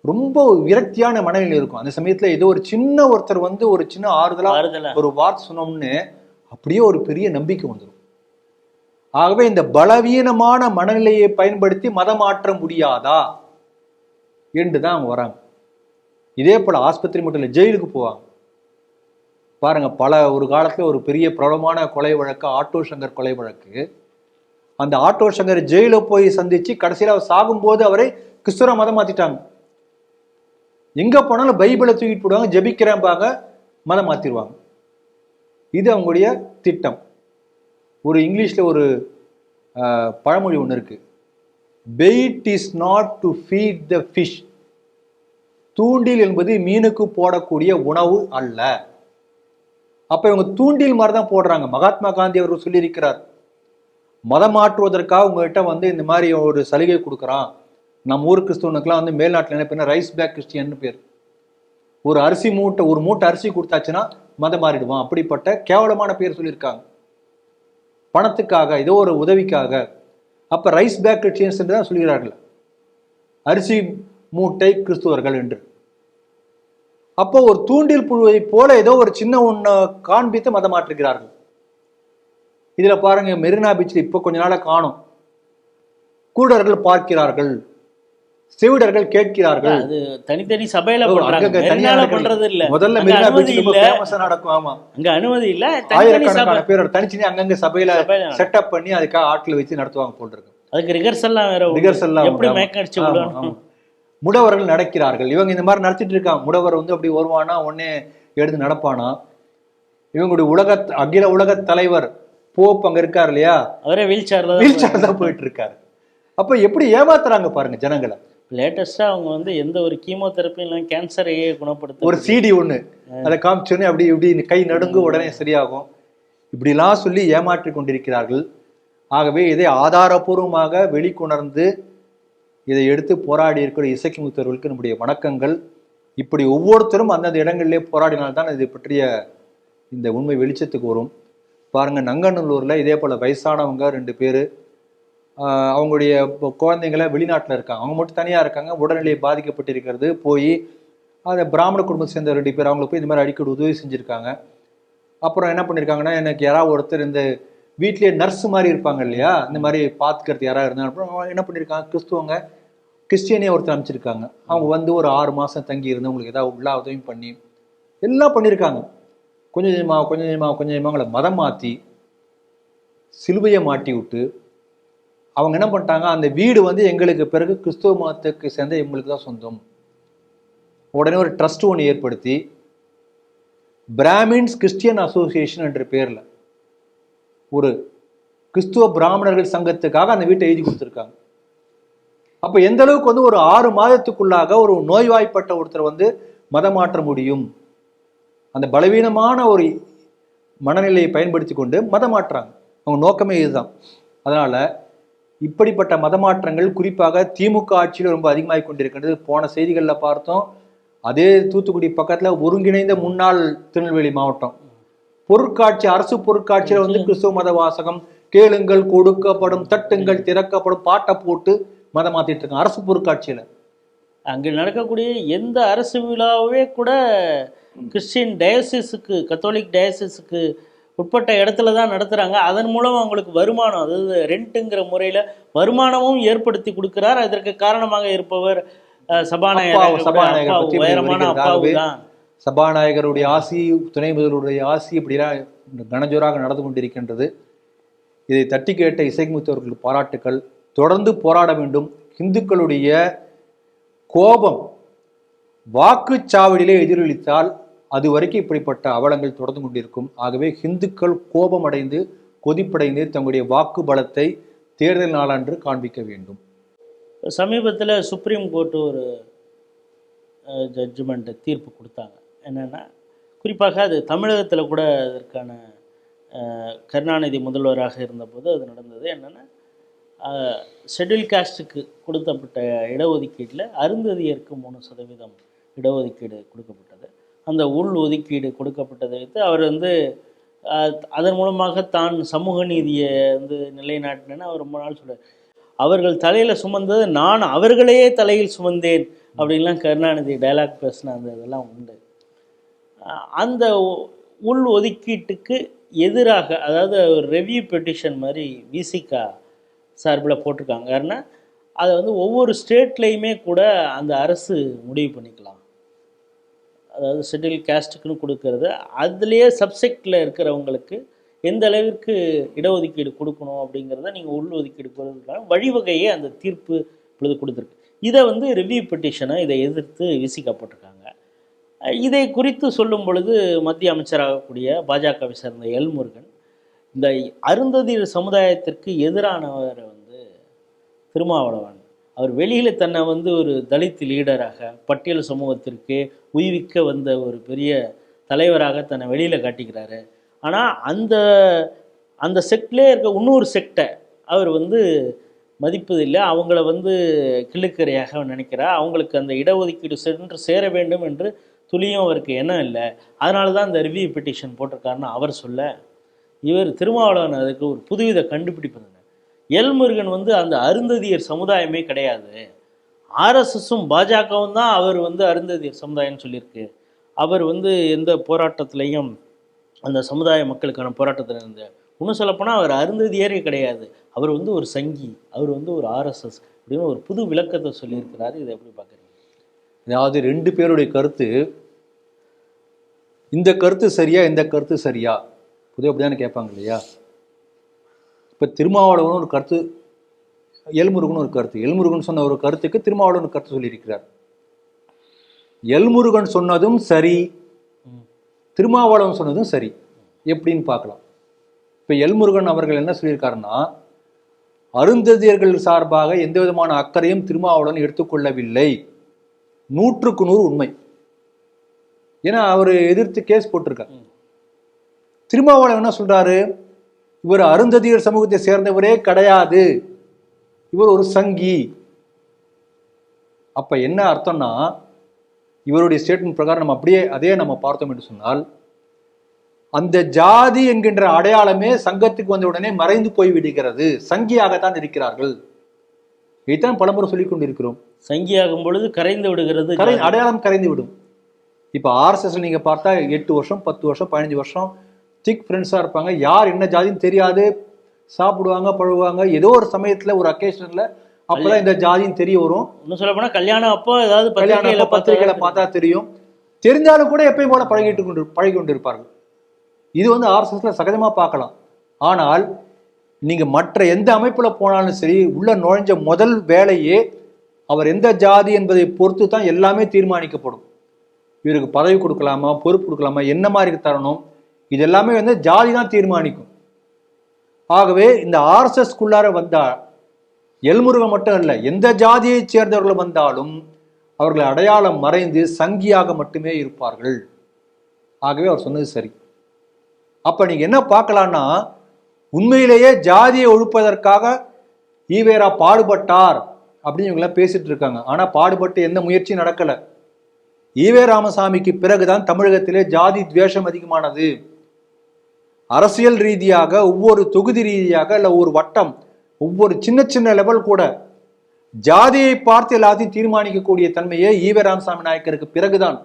ரொம்ப விரக்தியான மனநிலை இருக்கும். அந்த சமயத்துல ஏதோ ஒரு சின்ன ஒருத்தர் ஒரு சின்ன ஆறுதலா ஒரு வார்த்தை சொன்னோம்னு அப்படியே ஒரு பெரிய நம்பிக்கை வந்துடும். ஆகவே இந்த பலவீனமான மனநிலையை பயன்படுத்தி மதம் மாற்ற முடியாதா என்றுதான் அவங்க வராங்க. இதே போல ஆஸ்பத்திரி மட்டும் இல்லை, ஜெயிலுக்கு போவாங்க. பாருங்க, ஒரு காலத்துல ஒரு பெரிய பிரபலமான கொலை வழக்கு ஆட்டோ சங்கர் கொலை வழக்கு. அந்த ஆட்டோ சங்கர் ஜெயில போய் சந்திச்சு கடைசியில் அவர் சாகும்போது அவரை கிறிஸ்துவ மதம் மாத்திட்டாங்க. எங்க போனாலும் பைபிளை தூக்கிட்டு போடுவாங்க, ஜெபிக்கிறேன்பாங்க, மதம் மாத்திடுவாங்க. இது அவங்களுடைய திட்டம். ஒரு இங்கிலீஷ்ல ஒரு பழமொழி ஒன்று இருக்கு, bait is not to feed the fish. தூண்டில் என்பது மீனுக்கு போடக்கூடிய உணவு அல்ல. அப்ப இவங்க தூண்டில் மாதிரி தான் போடுறாங்க. மகாத்மா காந்தி அவர் சொல்லியிருக்கிறார், மதம் மாற்றுவதற்காக உங்ககிட்ட இந்த மாதிரி ஒரு சலுகை கொடுக்குறான். நம்ம ஊர் கிறிஸ்துவனுக்குலாம் மேல்நாட்டில் என்ன பேர், ரைஸ் பேக் கிறிஸ்டியன் பேர். ஒரு மூட்டை அரிசி கொடுத்தாச்சுன்னா மதம் மாறிடுவான். அப்படிப்பட்ட கேவலமான பேர் சொல்லியிருக்காங்க பணத்துக்காக, ஏதோ ஒரு உதவிக்காக. அப்ப ரைஸ் பேக் கிறிஸ்டியன்ஸ் என்று தான் சொல்கிறார்கள், அரிசி மூட்டை கிறிஸ்துவர்கள் என்று. அப்போ ஒரு தூண்டில் புழுவை போல ஏதோ ஒரு சின்ன ஒன்றை காண்பித்து மதம் மாற்றுகிறார்கள். இதுல பாருங்க, மெரினா பீச்சில் இப்போ கொஞ்ச நாள காணும், கூடர்கள் பார்க்கிறார்கள், செவிடர்கள் கேட்கிறார்கள். அது தனித்தனி சபையில பண்றது இல்ல. முதல்ல மெரினா பீச்சில் ஃபேமஸா நடக்கும். ஆமா, அங்க அனுமதி இல்ல, ஆயிரக்கணக்கான பேர் தனித்தனி அங்கங்க சபையில செட்டப் பண்ணி அதுக்காக ஆட்கள் வச்சு நடத்துவாங்க போல் இருக்கு. அதுக்கு ரிகர்சல்லாம் வேற, ரிகர்சல்லாம் எப்படி மேக் அடிச்சு விடணும். முடவர்கள் நடக்கிறார்கள். இவங்க இந்த மாதிரி நடத்திட்டு இருக்காங்க. முடவர் அப்படி வருவானா, உடனே எடுத்து நடப்பானா. இவங்களுடைய அகில உலக தலைவர் போப் அங்க இருக்காரு இல்லையா, அவரே வீல் சேர் தான் போயிட்டு இருக்காரு. அப்ப எப்படி ஏமாத்துறாங்க பாருங்க ஜனங்களை. லேட்டஸ்டா அவங்க எந்த ஒரு கீமோதெரப்பி இல்லை, கேன்சரையே குணப்படுத்த ஒரு சிடி ஒண்ணு அதை காமிச்சோன்னே அப்படி இப்படி கை நடுங்கு, உடனே சரியாகும். இப்படிலாம் சொல்லி ஏமாற்றி கொண்டிருக்கிறார்கள். ஆகவே இதை ஆதாரபூர்வமாக வெளிக்கொணர்ந்து இதை எடுத்து போராடி இருக்கிற இசக்கி முத்தவர்களுக்கு நம்முடைய வணக்கங்கள். இப்படி ஒவ்வொருத்தரும் அந்தந்த இடங்களிலே போராடினால்தான் இதை பற்றிய இந்த உண்மை வெளிச்சத்துக்கு வரும். பாருங்க, நங்கநல்லூர்ல இதே போல வயசானவங்க 2 பேர், அவங்களுடைய குழந்தைங்களை வெளிநாட்டில் இருக்காங்க, அவங்க மட்டும் தனியாக இருக்காங்க, உடல்நிலை பாதிக்கப்பட்டிருக்கிறது. போய் அதை பிராமண குடும்பத்தை சேர்ந்த 2 பேர் அவங்களுக்கு போய் இந்த மாதிரி அடிக்கடி உதவி செஞ்சுருக்காங்க. அப்புறம் என்ன பண்ணியிருக்காங்கன்னா, எனக்கு யாராவது ஒருத்தர் இந்த வீட்லேயே நர்ஸ் மாதிரி இருப்பாங்க இல்லையா, இந்த மாதிரி பார்த்துக்கிறது யாராவது இருந்தாங்க. அப்புறம் என்ன பண்ணியிருக்காங்க, கிறிஸ்டியனே ஒருத்தர் அமைச்சிருக்காங்க. அவங்க ஒரு 6 மாதம் தங்கி இருந்து அவங்களுக்கு ஏதாவது எல்லா உதவியும் பண்ணி எல்லாம் பண்ணியிருக்காங்க. கொஞ்சம் கொஞ்சமாக அவங்கள மதம் மாற்றி சிலுவையை மாட்டி விட்டு அவங்க என்ன பண்ணிட்டாங்க, அந்த வீடு எங்களுக்கு பிறகு கிறிஸ்துவ மதத்துக்கு சேர்ந்த இவங்களுக்கு தான் சொந்தம். உடனே ஒரு ட்ரஸ்ட் ஒன்று ஏற்படுத்தி பிராமின்ஸ் கிறிஸ்டியன் அசோசியேஷன் என்ற பேர்ல ஒரு கிறிஸ்துவ பிராமணர்கள் சங்கத்துக்காக அந்த வீட்டை எழுதி கொடுத்துருக்காங்க. அப்ப எந்த அளவுக்கு ஒரு 6 மாதத்துக்குள்ளாக ஒரு நோய்வாய்ப்பட்ட ஒருத்தர் மதம் மாற்ற முடியும். அந்த பலவீனமான ஒரு மனநிலையை பயன்படுத்தி கொண்டு மதம் மாற்றாங்க. அவங்க நோக்கமே இதுதான். அதனால இப்படிப்பட்ட மதமாற்றங்கள் குறிப்பாக திமுக ஆட்சியில் ரொம்ப அதிகமாகி கொண்டிருக்கின்றது. போன செய்திகளில் பார்த்தோம், அதே தூத்துக்குடி பக்கத்துல ஒருங்கிணைந்த முன்னாள் திருநெல்வேலி மாவட்டம் பொருட்காட்சி, அரசு பொருட்காட்சியில வந்து கிறிஸ்துவ மத வாசகம், கேளுங்கள் கொடுக்கப்படும், தட்டுங்கள் திறக்கப்படும், பாட்டை போட்டு மதம் மாத்திட்டு இருக்காங்க அரசு பொருட்காட்சியில. அங்கே நடக்கக்கூடிய எந்த அரசு விழாவே கூட கிறிஸ்டின் டயசிஸுக்கு, கத்தோலிக் டயசிஸுக்கு உட்பட்ட இடத்துல தான் நடத்துகிறாங்க. அதன் மூலம் அவங்களுக்கு வருமானம், அதாவது ரெண்ட்டுங்கிற முறையில் வருமானமும் ஏற்படுத்தி கொடுக்குறார். அதற்கு காரணமாக இருப்பவர் சபாநாயகர், உயரமான அப்பாவு தான். சபாநாயகருடைய ஆசி, துணை முதல்வருடைய ஆசி இப்படிலாம் கனஜோராக நடந்து கொண்டிருக்கின்றது. இதை தட்டி கேட்ட இசைமுத்தவர்களுக்கு பாராட்டுக்கள். தொடர்ந்து போராட வேண்டும். இந்துக்களுடைய கோபம் வாக்குச்சாவடியிலே எதிரொலித்தால் அது வரைக்கும் இப்படிப்பட்ட அவலங்கள் தொடர்ந்து கொண்டிருக்கும். ஆகவே இந்துக்கள் கோபம் அடைந்து கொதிப்படைந்து தங்களுடைய வாக்கு பலத்தை தேர்தல் நாளன்று காண்பிக்க வேண்டும். சமீபத்தில் சுப்ரீம் கோர்ட்டு ஒரு ஜட்ஜ்மெண்ட் தீர்ப்பு கொடுத்தாங்க. என்னென்னா, குறிப்பாக அது தமிழகத்தில் கூட அதற்கான கருணாநிதி முதல்வராக இருந்தபோது அது நடந்தது. என்னென்னா, ஷெட்யூல் காஸ்ட்டுக்கு கொடுக்கப்பட்ட இடஒதுக்கீட்டில் அருந்ததியருக்கு 3% இடஒதுக்கீடு கொடுக்கப்பட்டது. அந்த உள் ஒதுக்கீடு கொடுக்கப்பட்டதை வைத்து அவர் வந்து அதன் மூலமாக தான் சமூக நீதியை வந்து நிலைநாட்டினேன்னு அவர் ரொம்ப நாள் சொல்கிறார். அவர்கள் தலையில் சுமந்தது நான் அவர்களையே தலையில் சுமந்தேன் அப்படின்லாம் கருணாநிதி டைலாக் பேசின அந்த இதெல்லாம் உண்டு. அந்த உள் ஒதுக்கீட்டுக்கு எதிராக, அதாவது ஒரு ரெவ்யூ பெட்டிஷன் மாதிரி விசிகா சார்பில் போட்டிருக்காங்க. ஏன்னா அதை வந்து ஒவ்வொரு ஸ்டேட்லேயுமே கூட அந்த அரசு முடிவு பண்ணிக்கலாம். அதாவது ஷெட்யூல் காஸ்ட்டுக்குன்னு கொடுக்கறது, அதுலேயே சப்செக்டில் இருக்கிறவங்களுக்கு எந்த அளவிற்கு இடஒதுக்கீடு கொடுக்கணும் அப்படிங்கிறத நீங்கள் உள் ஒதுக்கீடு கொடுக்கறதுக்கான வழிவகையை அந்த தீர்ப்பு இப்பொழுது கொடுத்துருக்கு. இதை வந்து ரிவ்யூ பெட்டிஷனை இதை எதிர்த்து விசிக்கப்பட்டிருக்காங்க. இதை குறித்து சொல்லும் பொழுது மத்திய அமைச்சராகக்கூடிய பாஜகவை சேர்ந்த எல் முருகன் இந்த அருந்ததியர் சமுதாயத்திற்கு எதிரானவர் வந்து திருமாவளவன், அவர் வெளியில் தன்னை வந்து ஒரு தலித் லீடராக, பட்டியல் சமூகத்திற்கு உய்விக்க வந்த ஒரு பெரிய தலைவராக தன்னை வெளியில் காட்டிக்கிறாரு. ஆனால் அந்த செக்ட்லேயே இருக்க இன்னொரு செக்டை அவர் வந்து மதிப்பதில்லை. அவங்கள வந்து கிள்ளுக்கரையாக நினைக்கிறார். அவங்களுக்கு அந்த இடஒதுக்கீடு சென்று சேர வேண்டும் என்று துளியும் அவருக்கு எண்ணம் இல்லை. அதனால தான் இந்த ரிவ்யூ பெட்டிஷன் போட்டிருக்காருன்னு அவர் சொல்ல, இவர் திருமாவளவன் அதுக்கு ஒரு புதுவித கண்டுபிடிப்பு. எல் முருகன் வந்து அந்த அருந்ததியர் சமுதாயமே கிடையாது, ஆர்எஸ்எஸும் பாஜகவும் தான் அவர் வந்து அருந்ததியர் சமுதாயம்னு சொல்லியிருக்கு. அவர் வந்து எந்த போராட்டத்திலையும் அந்த சமுதாய மக்களுக்கான போராட்டத்தில் இருந்த, இன்னும் சொல்லப்போனால் அவர் அருந்ததியரே கிடையாது, அவர் வந்து ஒரு சங்கி, அவர் வந்து ஒரு ஆர்எஸ்எஸ் அப்படின்னு ஒரு புது விளக்கத்தை சொல்லியிருக்கிறாரு. இதை எப்படி பார்க்குறீங்க? அதாவது ரெண்டு பேருடைய கருத்து, இந்த கருத்து சரியா இந்த கருத்து சரியா புது அப்படிதானே கேட்பாங்க இல்லையா? இப்போ திருமாவளவன் ஒரு கருத்து, எல்முருகன் ஒரு கருத்து. எல்முருகன் சொன்ன ஒரு கருத்துக்கு திருமாவளவன் கருத்து சொல்லியிருக்கிறார். எல்முருகன் சொன்னதும் சரி, திருமாவளவன் சொன்னதும் சரி. எப்படின்னு பார்க்கலாம். இப்போ எல்முருகன் அவர்கள் என்ன சொல்லியிருக்காருன்னா, அருந்ததியர்கள் சார்பாக எந்த விதமான அக்கறையும் திருமாவளவன் எடுத்துக்கொள்ளவில்லை. 100க்கு 100 உண்மை. ஏன்னா அவர் எதிர்த்து கேஸ் போட்டிருக்கார். திருமாவளவன் என்ன சொல்றாரு, இவர் அருந்ததியர் சமூகத்தை சேர்ந்தவரே கிடையாது, இவர் ஒரு சங்கி. அப்ப என்ன அர்த்தம்னா, இவருடைய ஸ்டேட்மெண்ட் பிரகாரம் நம்ம அப்படியே அதே நம்ம பார்த்தோம் என்று சொன்னால், அந்த ஜாதி என்கின்ற அடையாளமே சங்கத்துக்கு வந்த உடனே மறைந்து போய் விடுகிறது, சங்கியாகத்தான் இருக்கிறார்கள். இதைத்தான் பலமுறை சொல்லிக் கொண்டிருக்கிறோம். சங்கியாகும் பொழுது கரைந்து விடுகிறது, அடையாளம் கரைந்து விடும். இப்ப ஆர்எஸ்எஸ் நீங்க பார்த்தா 8 வருஷம் 10 வருஷம் 15 வருஷம் திக் ஃப்ரெண்ட்ஸா இருப்பாங்க. யார் என்ன ஜாதின்னு தெரியாது, சாப்பிடுவாங்க பழுவாங்க. ஏதோ ஒரு சமயத்துல ஒரு அக்கேஷன்ல அப்பதான் இந்த ஜாதின்னு தெரிய வரும். இன்னும் சொல்ல போனா கல்யாணம் அப்போ ஏதாவது பத்திரிகையில பார்த்தா தெரியும். தெரிஞ்சாலும் கூட எப்பயும் போல பழகி கொண்டிருப்பார்கள். இது வந்து ஆர்எஸ்எஸ்ல சகஜமா பார்க்கலாம். ஆனால் நீங்க மற்ற எந்த அமைப்புல போனாலும் சரி, உள்ள நுழைஞ்ச முதல் வேலையே அவர் எந்த ஜாதி என்பதை பொறுத்து தான் எல்லாமே தீர்மானிக்கப்படும். இவருக்கு பதவி கொடுக்கலாமா, பொறுப்பு கொடுக்கலாமா, என்ன மாதிரி தரணும், இது எல்லாமே வந்து ஜாதி தான் தீர்மானிக்கும். ஆகவே இந்த ஆர்எஸ்எஸ்குள்ளார வந்தா எல்முருகன் மட்டும் இல்லை, எந்த ஜாதியை சேர்ந்தவர்கள் வந்தாலும் அவர்கள் அடையாளம் மறைந்து சங்கியாக மட்டுமே இருப்பார்கள். ஆகவே அவர் சொன்னது சரி. அப்ப நீங்க என்ன பார்க்கலாம்னா, உண்மையிலேயே ஜாதியை ஒழிப்பதற்காக ஈவேரா பாடுபட்டார் அப்படின்னு இவங்கெல்லாம் பேசிட்டு இருக்காங்க. ஆனா பாடுபட்டு எந்த முயற்சியும் நடக்கல. ஈவே ராமசாமிக்கு பிறகுதான் தமிழகத்திலே ஜாதி துவேஷம் அதிகமானது. அரசியல் ரீதியாக ஒவ்வொரு தொகுதி ரீதியாக இல்ல ஒரு வட்டம் ஒவ்வொரு சின்ன சின்ன லெவல் கூட ஜாதியை பார்த்து எல்லாத்தையும் தீர்மானிக்கக்கூடிய தன்மையே ஈவே ராமசாமி நாயக்கருக்கு பிறகுதான்,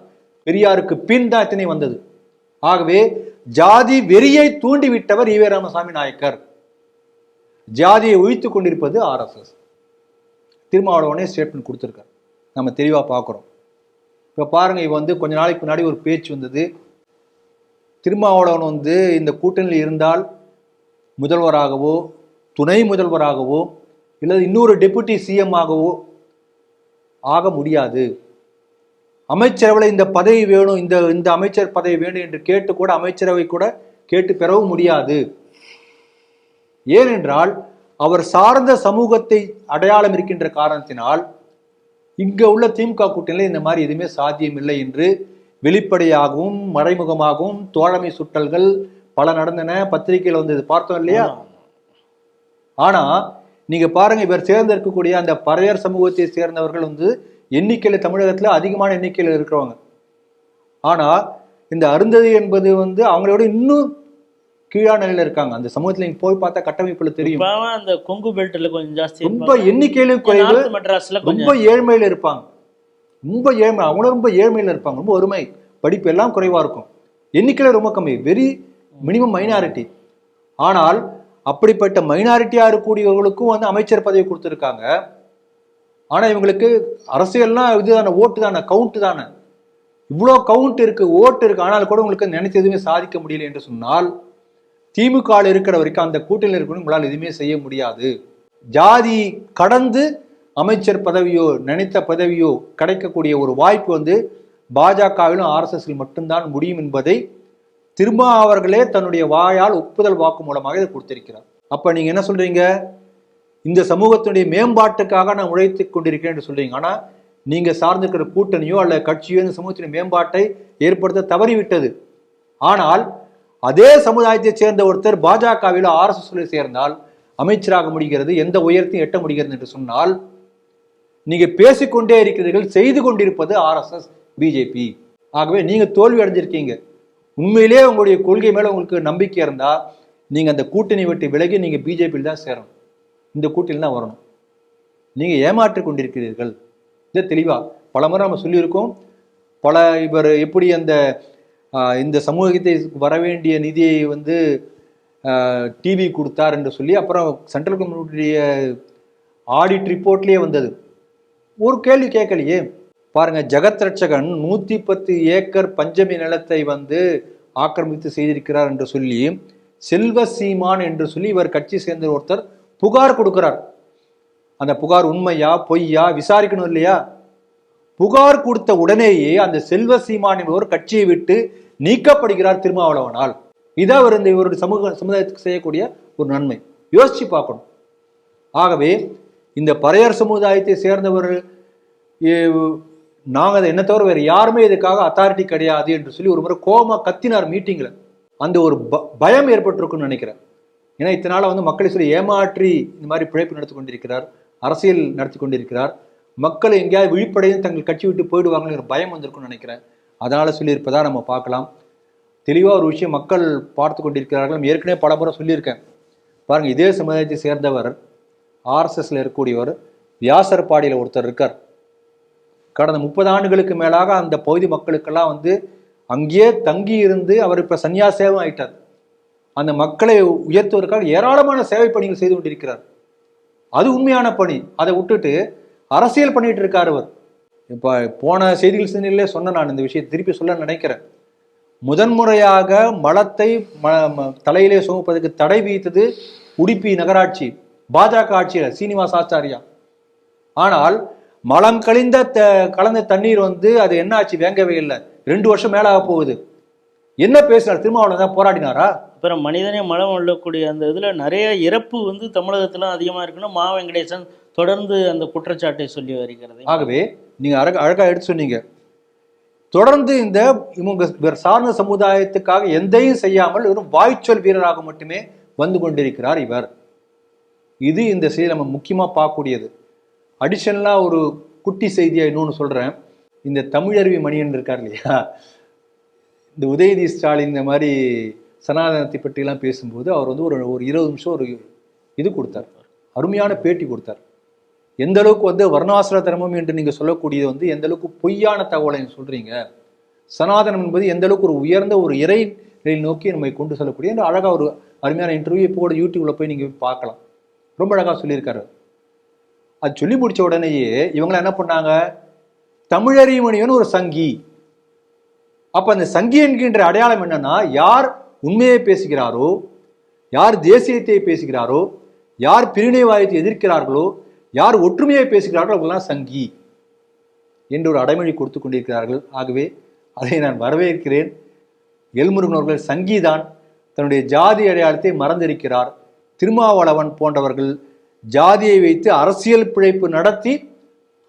பெரியாருக்கு பின் தான் இத்தனை வந்தது. ஆகவே ஜாதி வெறியை தூண்டிவிட்டவர் ஈவே ராமசாமி நாயக்கர். ஜாதியை ஒழித்துக் கொண்டிருப்பது RSS. திருமாவளவனே ஸ்டேட்மெண்ட் கொடுத்திருக்கார், நம்ம தெளிவா பார்க்கிறோம். இப்ப பாருங்க, இவ கொஞ்ச நாளைக்கு முன்னாடி ஒரு பேச்சு வந்தது. திருமாவளவன் இந்த கூட்டணியில் இருந்தால் முதல்வராகவோ துணை முதல்வராகவோ இல்லை இன்னொரு டெபுட்டி சிஎம் ஆகவோ ஆக முடியாது. அமைச்சரவை இந்த பதவி வேணும், இந்த அமைச்சர் பதவி வேணும் என்று கேட்டு கூட அமைச்சரவை கூட கேட்டு பெறவும் முடியாது. ஏனென்றால் அவர் சார்ந்த சமூகத்தை அடையாளம் இருக்கின்ற காரணத்தினால் இங்க உள்ள திமுக கூட்டணியில் இந்த மாதிரி எதுவுமே சாத்தியம் இல்லை என்று வெளிப்படையாகவும் மறைமுகமாகவும் தோழமை சுட்டல்கள் பல நடந்தன, பத்திரிகையில் வந்தது பார்த்தோம் இல்லையா? ஆனா நீங்க பாருங்க, இவர் சேர்ந்திருக்கக்கூடிய அந்த பறையர் சமூகத்தை சேர்ந்தவர்கள் எண்ணிக்கையில தமிழகத்துல அதிகமான எண்ணிக்கையில் இருக்கிறவங்க. ஆனா இந்த அருந்ததி என்பது அவங்களோட இன்னும் கீழான நிலையில இருக்காங்க. அந்த சமூகத்துல நீங்க போய் பார்த்தா கட்டமைப்புல தெரியும். அந்த கொங்கு பெல்ட்ல கொஞ்சம் ஜாஸ்தி, ரொம்ப எண்ணிக்கையிலும் குறைவு, ரொம்ப ஏழ்மையில இருப்பாங்க. ரொம்ப ஏழ்மை, அவங்களும் ரொம்ப ஏழ்மையில இருப்பாங்க. ரொம்ப ஒருமை, படிப்பு எல்லாம் குறைவா இருக்கும். எண்ணிக்கையில ரொம்ப கம்மி, வெரி மினிமம் மைனாரிட்டி. ஆனால் அப்படிப்பட்ட மைனாரிட்டியா இருக்கக்கூடியவர்களுக்கும் அமைச்சர் பதவி கொடுத்துருக்காங்க. ஆனா இவங்களுக்கு அரசியல்னா இதுதானே, ஓட்டு தானே, கவுண்ட் தானே. இவ்வளோ கவுண்ட் இருக்கு, ஓட்டு இருக்கு, ஆனால் கூட உங்களுக்கு நினைத்து எதுவுமே சாதிக்க முடியல என்று சொன்னால் திமுக இருக்கிற வரைக்கும் அந்த கூட்டணியில் இருக்கணும் உங்களால் எதுவுமே செய்ய முடியாது. ஜாதி கடந்து அமைச்சர் பதவியோ நினைத்த பதவியோ கிடைக்கக்கூடிய ஒரு வாய்ப்பு பாஜகவிலும் RSSல் மட்டும்தான் முடியும் என்பதை திரும்ப அவர்களே தன்னுடைய வாயால் ஒப்புதல் வாக்கு மூலமாக இதை கொடுத்திருக்கிறார். அப்ப நீங்க என்ன சொல்றீங்க? இந்த சமூகத்தினுடைய மேம்பாட்டுக்காக நான் உழைத்துக் கொண்டிருக்கிறேன் என்று சொல்றீங்க. ஆனா நீங்க சார்ந்திருக்கிற கூட்டணியோ அல்ல கட்சியோ இந்த சமூகத்தின் மேம்பாட்டை ஏற்படுத்த தவறிவிட்டது. ஆனால் அதே சமுதாயத்தை சேர்ந்த ஒருத்தர் பாஜகவில் RSSல சேர்ந்தால் அமைச்சராக முடிகிறது, எந்த உயரத்தையும் எட்ட முடிகிறது என்று சொன்னால் நீங்க பேசிக்கொண்டே இருக்கிறீர்கள், செய்து கொண்டிருப்பது RSS பிஜேபி. ஆகவே நீங்க தோல்வி அடைஞ்சிருக்கீங்க. உண்மையிலேயே உங்களுடைய கொள்கை மேல உங்களுக்கு நம்பிக்கை இருந்தா நீங்க அந்த கூட்டணி விட்டு விலகி நீங்க பிஜேபியில் தான் சேரணும், இந்த கூட்டணியில் தான் வரணும். நீங்க ஏமாற்றிக் கொண்டிருக்கிறீர்கள். இதை தெளிவா பலமுறை நம்ம சொல்லியிருக்கோம். இவர் எப்படி இந்த சமூகத்தை வரவேண்டிய நிதியை டிவி கொடுத்தார் என்று சொல்லி அப்புறம் சென்ட்ரல் கவர்மெண்ட்டுடைய ஆடிட் ரிப்போர்ட்லயே வந்தது. ஒரு கேள்வி கேட்கலையே. பாருங்க, ஜெகத் ரட்சகன் 110 ஏக்கர் பஞ்சமி நிலத்தை ஆக்கிரமித்து செய்திருக்கிறார் என்று சொல்லி செல்வ சீமான் என்று சொல்லி இவர் கட்சி சேர்ந்த ஒருத்தர் புகார் கொடுக்கிறார். அந்த புகார் உண்மையா பொய்யா விசாரிக்கணும் இல்லையா? புகார் கொடுத்த உடனேயே அந்த செல்வ சீமான் என்பவர் கட்சியை விட்டு நீக்கப்படுகிறார் திருமாவளவனால். இதான் அவர் இவருடைய சமுதாயத்துக்கு செய்யக்கூடிய ஒரு நன்மை. யோசிச்சு பார்க்கணும். ஆகவே இந்த பறையர் சமுதாயத்தை சேர்ந்தவர்கள் நாங்க அதை என்ன தவிர வேற யாருமே இதுக்காக அத்தாரிட்டி கிடையாது என்று சொல்லி ஒரு முறை கோபமா கத்தினார் மீட்டிங்ல. அந்த ஒரு பயம் ஏற்பட்டிருக்குன்னு நினைக்கிறேன். ஏன்னா இத்தனால மக்களை சொல்லி ஏமாற்றி இந்த மாதிரி பிழைப்பு நடத்தி கொண்டிருக்கிறார், அரசியல் நடத்தி கொண்டிருக்கிறார். மக்கள் எங்கேயாவது விழிப்படையும் தங்கள் கட்சி விட்டு போயிடுவாங்கன்னு பயம் வந்திருக்குன்னு நினைக்கிறேன். அதனால சொல்லியிருப்பதா நம்ம பார்க்கலாம். தெளிவாக ஒரு விஷயம் மக்கள் பார்த்து கொண்டிருக்கிறார்கள். ஏற்கனவே பல முறை சொல்லியிருக்கேன். பாருங்க, இதே சமுதாயத்தை சேர்ந்தவர் RSSல இருக்கக்கூடியவர் வியாசர்பாடியில் ஒருத்தர் இருக்கார். கடந்த 30 ஆண்டுகளுக்கு மேலாக அந்த பகுதி மக்களுக்கெல்லாம் அங்கேயே தங்கி இருந்து அவர் இப்ப சன்னியாசியாவும் ஆயிட்டார். அந்த மக்களை உயர்த்துவதற்காக ஏராளமான சேவை பணிகள் செய்து கொண்டிருக்கிறார். அது உண்மையான பணி. அதை விட்டுட்டு அரசியல் பண்ணிட்டு இருக்கார் அவர். இப்ப போன செய்திகள் சிந்தனையிலே சொன்ன நான் இந்த விஷயத்தை திருப்பி சொல்ல நினைக்கிறேன். முதன்முறையாக மலத்தை தலையிலே சுமப்பதற்கு தடை விதித்தது உடுப்பி நகராட்சி பாஜக ஆட்சியில சீனிவாச ஆச்சாரியா. ஆனால் மலம் கலந்த தண்ணீர் அது என்ன ஆச்சு? வேங்கவே இல்லை. 2 வருஷம் மேலாக போகுது. என்ன பேசினார்? திருமாவளவன் தான் போராடினாரா? அப்புறம் மனிதனே மலம் உள்ளக்கூடிய அந்த இதுல நிறைய இறப்பு அதிகமா இருக்குன்னு மா வெங்கடேசன் தொடர்ந்து அந்த குற்றச்சாட்டை சொல்லி வருகிறது. ஆகவே நீங்க அழகா எடுத்து சொன்னீங்க. தொடர்ந்து இவர் சார்ந்த சமுதாயத்துக்காக எந்தையும் செய்யாமல் ஒரு வாய்ச்சொல் வீரராக மட்டுமே வந்து கொண்டிருக்கிறார் இவர். இது இந்த செய்தி நம்ம முக்கியமா பார்க்கக்கூடியது. அடிஷனலா ஒரு குட்டி செய்தியா இன்னொன்று சொல்றேன். இந்த தமிழருவி மணியன் இருக்கார் இல்லையா, இந்த உதயநிதி ஸ்டாலின் இந்த மாதிரி சனாதனத்தை பற்றிலாம் பேசும்போது அவர் வந்து ஒரு 20 நிமிஷம் ஒரு இது கொடுத்தார், அருமையான பேட்டி கொடுத்தார். எந்த அளவுக்கு வந்து வர்ணாசிர தர்மம் என்று நீங்கள் சொல்லக்கூடியது வந்து எந்த அளவுக்கு பொய்யான தகவலை சொல்றீங்க, சனாதனம் என்பது எந்த அளவுக்கு ஒரு உயர்ந்த ஒரு இறை நோக்கி நம்மை கொண்டு செல்லக்கூடிய அழகா ஒரு அருமையான இன்டர்வியூ இப்போ கூட யூடியூப்ல போய் நீங்க பார்க்கலாம். ரொம்ப அழகா சொல்லியிருக்காரு. அது சொல்லி முடிச்ச உடனேயே இவங்களாம் என்ன பண்ணாங்க, தமிழறி மணியன் ஒரு சங்கி. அப்ப அந்த சங்கி என்கின்ற அடையாளம் என்னன்னா, யார் உண்மையை பேசுகிறாரோ, யார் தேசியத்தை பேசுகிறாரோ, யார் பிரிவினைவாதத்தை எதிர்க்கிறார்களோ, யார் ஒற்றுமையை பேசுகிறார்களோ அவங்கெல்லாம் சங்கி என்று ஒரு அடைமொழி கொடுத்து கொண்டிருக்கிறார்கள். ஆகவே அதை நான் வரவேற்கிறேன். எல்முருகன் அவர்கள் சங்கிதான், தன்னுடைய ஜாதி அடையாளத்தை மறந்திருக்கிறார். திருமாவளவன் போன்றவர்கள் ஜாதியை வைத்து அரசியல் பிழைப்பு நடத்தி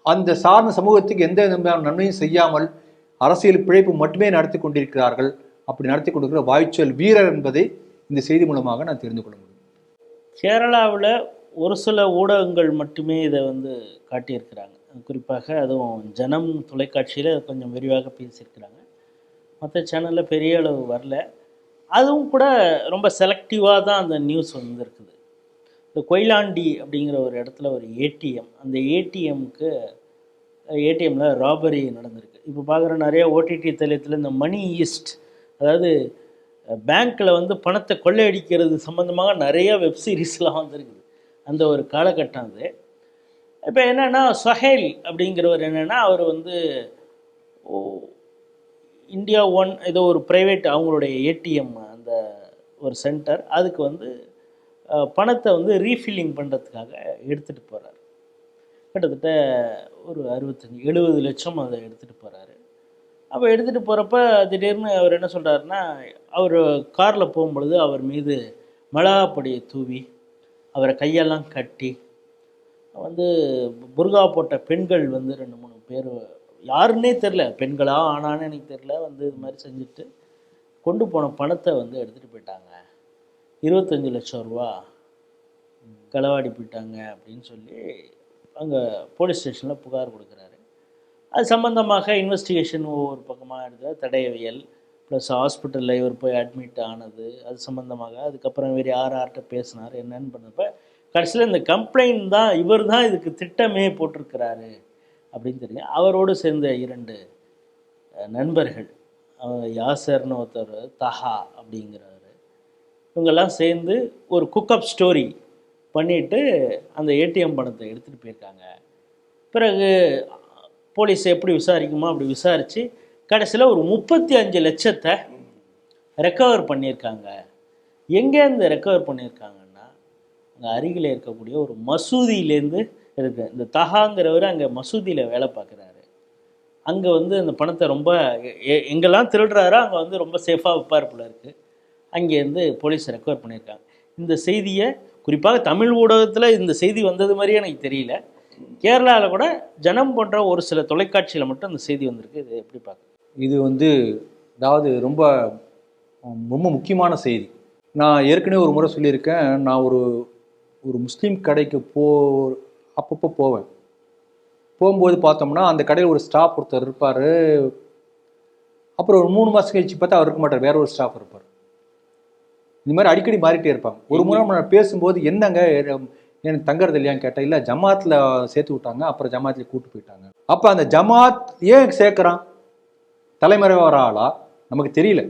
அந்த சார்ந்த சமூகத்துக்கு எந்த நன்மையும் செய்யாமல் அரசியல் பிழைப்பு மட்டுமே நடத்தி கொண்டிருக்கிறார்கள். அப்படி நடத்தி கொண்டிருக்கிற வாய்ச்சொல் வீரர் என்பதை இந்த செய்தி மூலமாக நான் தெரிந்து கொள்ள முடியும். கேரளாவில் ஒரு சில ஊடகங்கள் மட்டுமே இதை வந்து காட்டியிருக்கிறாங்க. குறிப்பாக அதுவும் ஜனம் தொலைக்காட்சியில் கொஞ்சம் விரிவாக பேசியிருக்கிறாங்க. மற்ற சேனலில் பெரிய அளவு வரல. அதுவும் கூட ரொம்ப செலக்டிவாக தான் அந்த நியூஸ் வந்துருக்குது. இந்த கொயிலாண்டி அப்படிங்கிற ஒரு இடத்துல ஒரு ஏடிஎம், அந்த ஏடிஎம்மில் ராபரி நடந்திருக்கு. இப்போ பார்க்குற நிறைய ஓடிடி தளத்தில் இந்த மணி ஈஸ்ட், அதாவது பேங்க்கில் வந்து பணத்தை கொள்ளையடிக்கிறது சம்மந்தமாக நிறைய வெப்சீரிஸ்லாம் வந்துருக்குது. அந்த ஒரு காலகட்டம் அது. இப்போ என்னென்னா சொஹேல் அப்படிங்கிறவர் என்னென்னா, அவர் வந்து இந்தியா ஒன் ஏதோ ஒரு ப்ரைவேட் அவங்களுடைய ஏடிஎம் அந்த ஒரு சென்டர், அதுக்கு வந்து பணத்தை வந்து ரீஃபில்லிங் பண்ணுறதுக்காக எடுத்துகிட்டு போகிறார். கிட்டத்தட்ட ஒரு 65-70 லட்சம் அதை எடுத்துகிட்டு போகிறாரு. அப்போ எடுத்துகிட்டு போகிறப்ப திடீர்னு அவர் என்ன சொல்கிறாருன்னா, அவர் காரில் போகும்பொழுது அவர் மீது மிளகாப்பொடியை தூவி அவரை கையெல்லாம் கட்டி வந்து புர்கா போட்ட பெண்கள் வந்து 2-3 பேர், யாருன்னே தெரில, பெண்களா ஆனான்னு எனக்கு தெரில, வந்து இது மாதிரி செஞ்சுட்டு கொண்டு போன பணத்தை வந்து எடுத்துகிட்டு போயிட்டாங்க. 25 லட்சம் ரூபா களவாடி போயிட்டாங்க அப்படின்னு சொல்லி அங்கே போலீஸ் ஸ்டேஷனில் புகார் கொடுக்குறாரு. அது சம்மந்தமாக இன்வெஸ்டிகேஷன் ஒவ்வொரு பக்கமாக எடுத்து தடயவியல் ப்ளஸ் ஹாஸ்பிட்டலில் இவர் போய் அட்மிட் ஆனது, அது சம்மந்தமாக அதுக்கப்புறம் இவர் யார்கிட்ட பேசினார் என்னன்னு பண்ணப்போ கடைசியில் இந்த கம்ப்ளைண்ட் தான் இவர் தான் இதுக்கு திட்டமே போட்டிருக்கிறாரு அப்படின்னு தெரியும். அவரோடு சேர்ந்த 2 நண்பர்கள், யாசர்னு ஒருத்தர், தஹா அப்படிங்கிறவர், இவங்கெல்லாம் சேர்ந்து ஒரு குக்கப் ஸ்டோரி பண்ணிவிட்டு அந்த ஏடிஎம் பணத்தை எடுத்துகிட்டு போயிருக்காங்க. பிறகு போலீஸ் எப்படி விசாரிக்குமோ அப்படி விசாரித்து கடைசியில் ஒரு 35 லட்சத்தை ரெக்கவர் பண்ணியிருக்காங்க. எங்கேருந்து ரெக்கவர் பண்ணியிருக்காங்கன்னா, அங்கே அருகில் இருக்கக்கூடிய ஒரு மசூதியிலேருந்து இருக்குது. இந்த தஹாங்கிறவர் அங்கே மசூதியில் வேலை பார்க்குறாரு. அங்கே வந்து அந்த பணத்தை ரொம்ப எங்கெல்லாம் திருடுறாரோ அங்கே வந்து ரொம்ப சேஃபாக வைப்பார் போல இருக்குது. அங்கேருந்து போலீஸ் ரெக்கவர் பண்ணியிருக்காங்க. இந்த செய்தியை குறிப்பாக தமிழ் ஊடகத்தில் இந்த செய்தி வந்தது மாதிரியே எனக்கு தெரியல. கேரளாவில் கூட ஜனம் போன்ற ஒரு சில தொலைக்காட்சியில் மட்டும் இந்த செய்தி வந்திருக்கு. இது எப்படி பார்க்க? இது வந்து அதாவது ரொம்ப ரொம்ப முக்கியமான செய்தி. நான் ஏற்கனவே ஒரு முறை சொல்லியிருக்கேன், நான் ஒரு முஸ்லீம் கடைக்கு அப்பப்போ போவேன். போகும்போது பார்த்தோம்னா அந்த கடையில் ஒரு ஸ்டாஃப் ஒருத்தர் இருப்பார். அப்புறம் ஒரு 3 மாதம் கழிச்சு பார்த்தா அவர் இருக்க மாட்டார், வேற ஒரு ஸ்டாஃப் இருப்பார். இந்த மாதிரி அடிக்கடி மாறிட்டே இருப்பாங்க. ஒரு முறை நான் பேசும்போது என்னங்க எனக்கு தங்குறது இல்லையான்னு கேட்டேன். இல்லை, ஜமாத்தில் சேர்த்து விட்டாங்க, அப்புறம் ஜமாத்தில் கூட்டு போயிட்டாங்க. அப்போ அந்த ஜமாத் ஏன் சேர்க்குறான், தலைமறைவாக வர ஆளா நமக்கு தெரியல.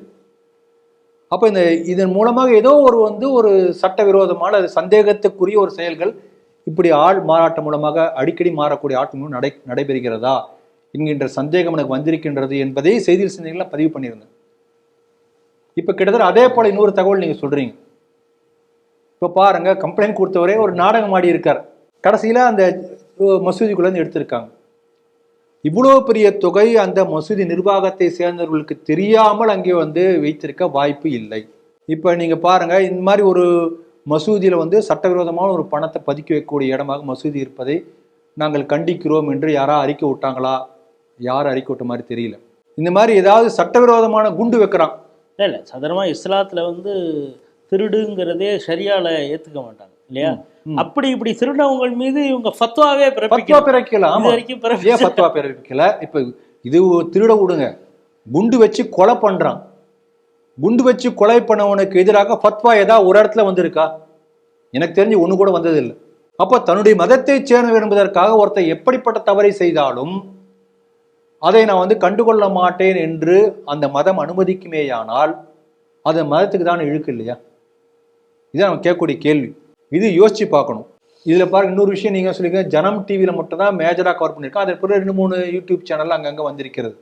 அப்போ இதன் மூலமாக ஏதோ ஒரு சட்டவிரோதமான அது சந்தேகத்துக்குரிய ஒரு செயல்கள் இப்படி ஆள் மாறாட்டம் மூலமாக அடிக்கடி மாறக்கூடிய ஆட்டம் மூலம் நடைபெறுகிறதா என்கின்ற சந்தேகம் எனக்கு வந்திருக்கின்றது என்பதை செய்தியில் சிந்தனைகள்லாம் பதிவு பண்ணியிருந்தேன். இப்போ கிட்டத்தட்ட அதே போல இன்னொரு தகவல் நீங்கள் சொல்றீங்க. இப்போ பாருங்க, கம்ப்ளைண்ட் கொடுத்தவரே ஒரு நாடகம் ஆடி இருக்கார். கடைசியில் அந்த மசூதிக்குள்ளேருந்து எடுத்திருக்காங்க. இவ்வளோ பெரிய தொகை அந்த மசூதி நிர்வாகத்தை சேர்ந்தவர்களுக்கு தெரியாமல் அங்கே வந்து வைத்திருக்க வாய்ப்பு இல்லை. இப்போ நீங்கள் பாருங்க, இந்த மாதிரி ஒரு மசூதியில் சட்டவிரோதமான ஒரு பணத்தை பதுக்கி வைக்கக்கூடிய இடமாக மசூதி இருப்பதை நாங்கள் கண்டிக்கிறோம் என்று யாரா அறிக்கை விட்டாங்களா? யாரும் அறிக்கை விட்ட மாதிரி தெரியல. இந்த மாதிரி ஏதாவது சட்டவிரோதமான குண்டு வைக்கிறான். இல்லை, சாதாரணமாக இஸ்லாத்தில் திருடுங்கிறதே ஷரியால ஏற்றுக்க மாட்டாங்க இல்லையா? அப்படி இப்படி திருடவங்க மீது இவங்க ஃபத்வாவே பிறப்பிக்கலாம். ஏன் ஃபத்வா பிறப்பிக்கல? இப்போ இது திருட விடுங்க, குண்டு வச்சு கொலை பண்றான். குண்டு வச்சு கொலை பண்ணவனுக்கு எதிராக ஃபத்வா ஏதாவது ஒரு இடத்துல வந்திருக்கா? எனக்கு தெரிஞ்சு ஒண்ணு கூட வந்ததில்லை. அப்ப தன்னுடைய மதத்தை சேர்ந்தவர் என்பதற்காக ஒருத்தர் எப்படிப்பட்ட தவறை செய்தாலும் அதை நான் கண்டுகொள்ள மாட்டேன் என்று அந்த மதம் அனுமதிக்குமேயானால் அது மதத்துக்கு தானே இழுக்கு இல்லையா? இதான் நம்ம கேட்கக்கூடிய கேள்வி. இது யோசிச்சு பார்க்கணும். இதுல பாருங்க, இன்னொரு விஷயம் நீங்க சொல்லிங்க, ஜனம் டிவியில மட்டும் தான் மேஜரா கவர் பண்ணிருக்கோம். அதே போல 2-3 யூடியூப் சேனல் அங்கங்க வந்திருக்கிறது.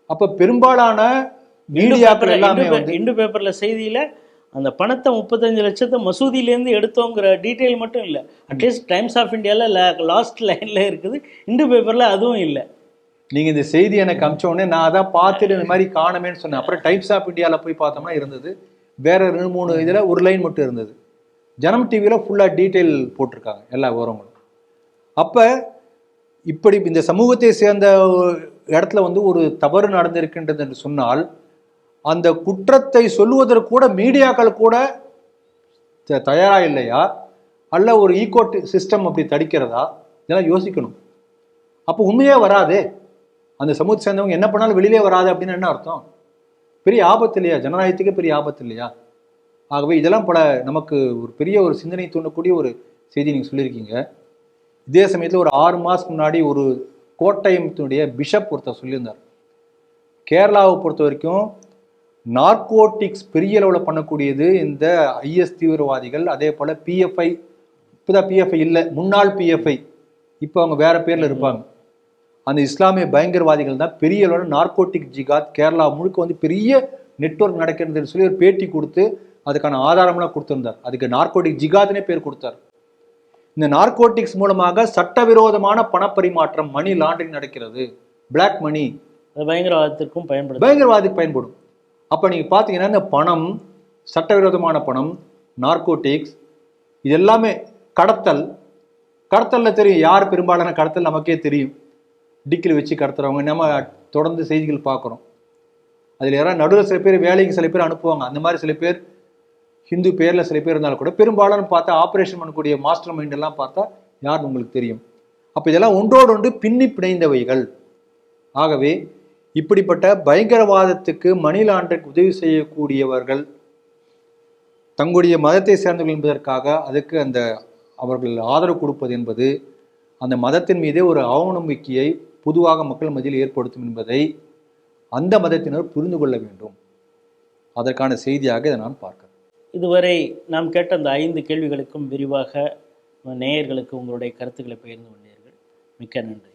அப்ப பெரும்பாலான மீடியாக்கள் எல்லாமே இந்து பேப்பர்ல செய்தியில அந்த பணத்தை 35 லட்சத்தை மசூதியிலேருந்து எடுத்தோங்கிற டீட்டெயில் மட்டும் இல்லை. அட்லீஸ்ட் டைம்ஸ் ஆஃப் இந்தியாவில் லாஸ்ட் லைன்ல இருக்குது, இந்து பேப்பர்ல அதுவும் இல்லை. நீங்க இந்த செய்தி எனக்கு அமிச்ச உடனே நான் அதான் பார்த்துட்டு இந்த மாதிரி காணுமேன்னு சொன்னேன். அப்புறம் டைம்ஸ் ஆஃப் இந்தியாவில் போய் பார்த்தோம்னா இருந்தது, வேற 2-3 இதுல ஒரு லைன் மட்டும் இருந்தது. ஜனம் டிவியில ஃபுல்லா டீட்டெயில் போட்டிருக்காங்க எல்லா விவரங்களும். அப்ப இப்படி இந்த சமூகத்தை சேர்ந்த இடத்துல ஒரு தவறு நடந்திருக்கின்றது என்று சொன்னால் அந்த குற்றத்தை சொல்லுவதற்கு கூட மீடியாக்கள் கூட தயாரா இல்லையா? அல்ல ஒரு ஈகோ சிஸ்டம் அப்படி தடுக்கிறதா? இதெல்லாம் யோசிக்கணும். அப்போ உண்மையே வராது, அந்த சமூகத்தை சேர்ந்தவங்க என்ன பண்ணாலும் வெளியிலே வராது அப்படின்னு என்ன அர்த்தம்? பெரிய ஆபத்து இல்லையா? ஜனநாயகத்துக்கே பெரிய ஆபத்து இல்லையா? ஆகவே இதெல்லாம் பல நமக்கு ஒரு பெரிய ஒரு சிந்தனை தூண்டக்கூடிய ஒரு செய்தி நீங்கள் சொல்லியிருக்கீங்க. இதே சமயத்தில் ஒரு 6 மாதத்துக்கு முன்னாடி ஒரு கோட்டயத்தினுடைய பிஷப் ஒருத்தர் சொல்லியிருந்தார், கேரளாவை பொறுத்த வரைக்கும் நார்கோட்டிக்ஸ் பெரிய அளவில் பண்ணக்கூடியது இந்த IS தீவிரவாதிகள். அதே போல் PFI, இப்போதான் PFI இல்லை, முன்னாள் PFI, இப்போ அவங்க வேற பேரில் இருப்பாங்க. அந்த இஸ்லாமிய பயங்கரவாதிகள் தான் பெரிய அளவில் நார்கோட்டிக் ஜிகாத் கேரளா முழுக்க பெரிய நெட்வொர்க் நடக்கிறதுன்னு சொல்லி ஒரு பேட்டி கொடுத்து அதுக்கான ஆதாரம்லாம் கொடுத்திருந்தார். அதுக்கு நார்கோட்டிக் ஜிகாத்னே பேர் கொடுத்தார். இந்த நார்கோட்டிக்ஸ் மூலமாக சட்டவிரோதமான பணப்பரிமாற்றம், மணி லாண்டரிங் நடக்கிறது, பிளாக் மணி, பயங்கரவாதத்திற்கும் பயன்படும். அப்ப நீங்க பாத்தீங்கன்னா இந்த பணம், சட்டவிரோதமான பணம், நார்கோட்டிக்ஸ், இது எல்லாமே கடத்தல்ல தெரியும். யார் பெரும்பாலான கடத்தல் நமக்கே தெரியும். டிக்கில் வச்சு கடத்துறவங்க நம்ம தொடர்ந்து செய்திகள் பார்க்குறோம். அதில் யாராவது நடுவில் சில பேர் வேலைக்கு சில பேர் அனுப்புவாங்க. அந்த மாதிரி சில பேர் ஹிந்து பேரில் சில பேர் இருந்தாலும் கூட பெரும்பாலான பார்த்தா ஆப்ரேஷன் பண்ணக்கூடிய மாஸ்டர் மைண்ட் எல்லாம் பார்த்தா யாருன்னு உங்களுக்கு தெரியும். அப்போ இதெல்லாம் ஒன்றோடு ஒன்று பின்னி பிணைந்தவைகள். ஆகவே இப்படிப்பட்ட பயங்கரவாதத்துக்கு, மணி லாண்டருக்கு உதவி செய்யக்கூடியவர்கள் தங்களுடைய மதத்தை சேர்ந்தவர்கள் என்பதற்காக அதுக்கு அவர்கள் ஆதரவு கொடுப்பது என்பது அந்த மதத்தின் மீதே ஒரு அவநம்பிக்கையை பொதுவாக மக்கள் மத்தியில் ஏற்படுத்தும் என்பதை அந்த மதத்தினர் புரிந்து கொள்ள வேண்டும். அதற்கான செய்தியாக இதை நான் பார்க்கிறேன். இதுவரை நாம் கேட்ட அந்த 5 கேள்விகளுக்கும் விரிவாக நேயர்களுக்கு உங்களுடைய கருத்துக்களை பகிர்ந்து கொண்டீர்கள். மிக்க நன்றி.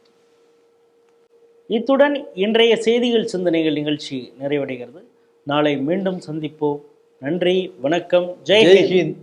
இத்துடன் இன்றைய செய்திகள் சிந்தனைகள் நிகழ்ச்சி நிறைவடைகிறது. நாளை மீண்டும் சந்திப்போம். நன்றி, வணக்கம், ஜெய் ஹிந்த்.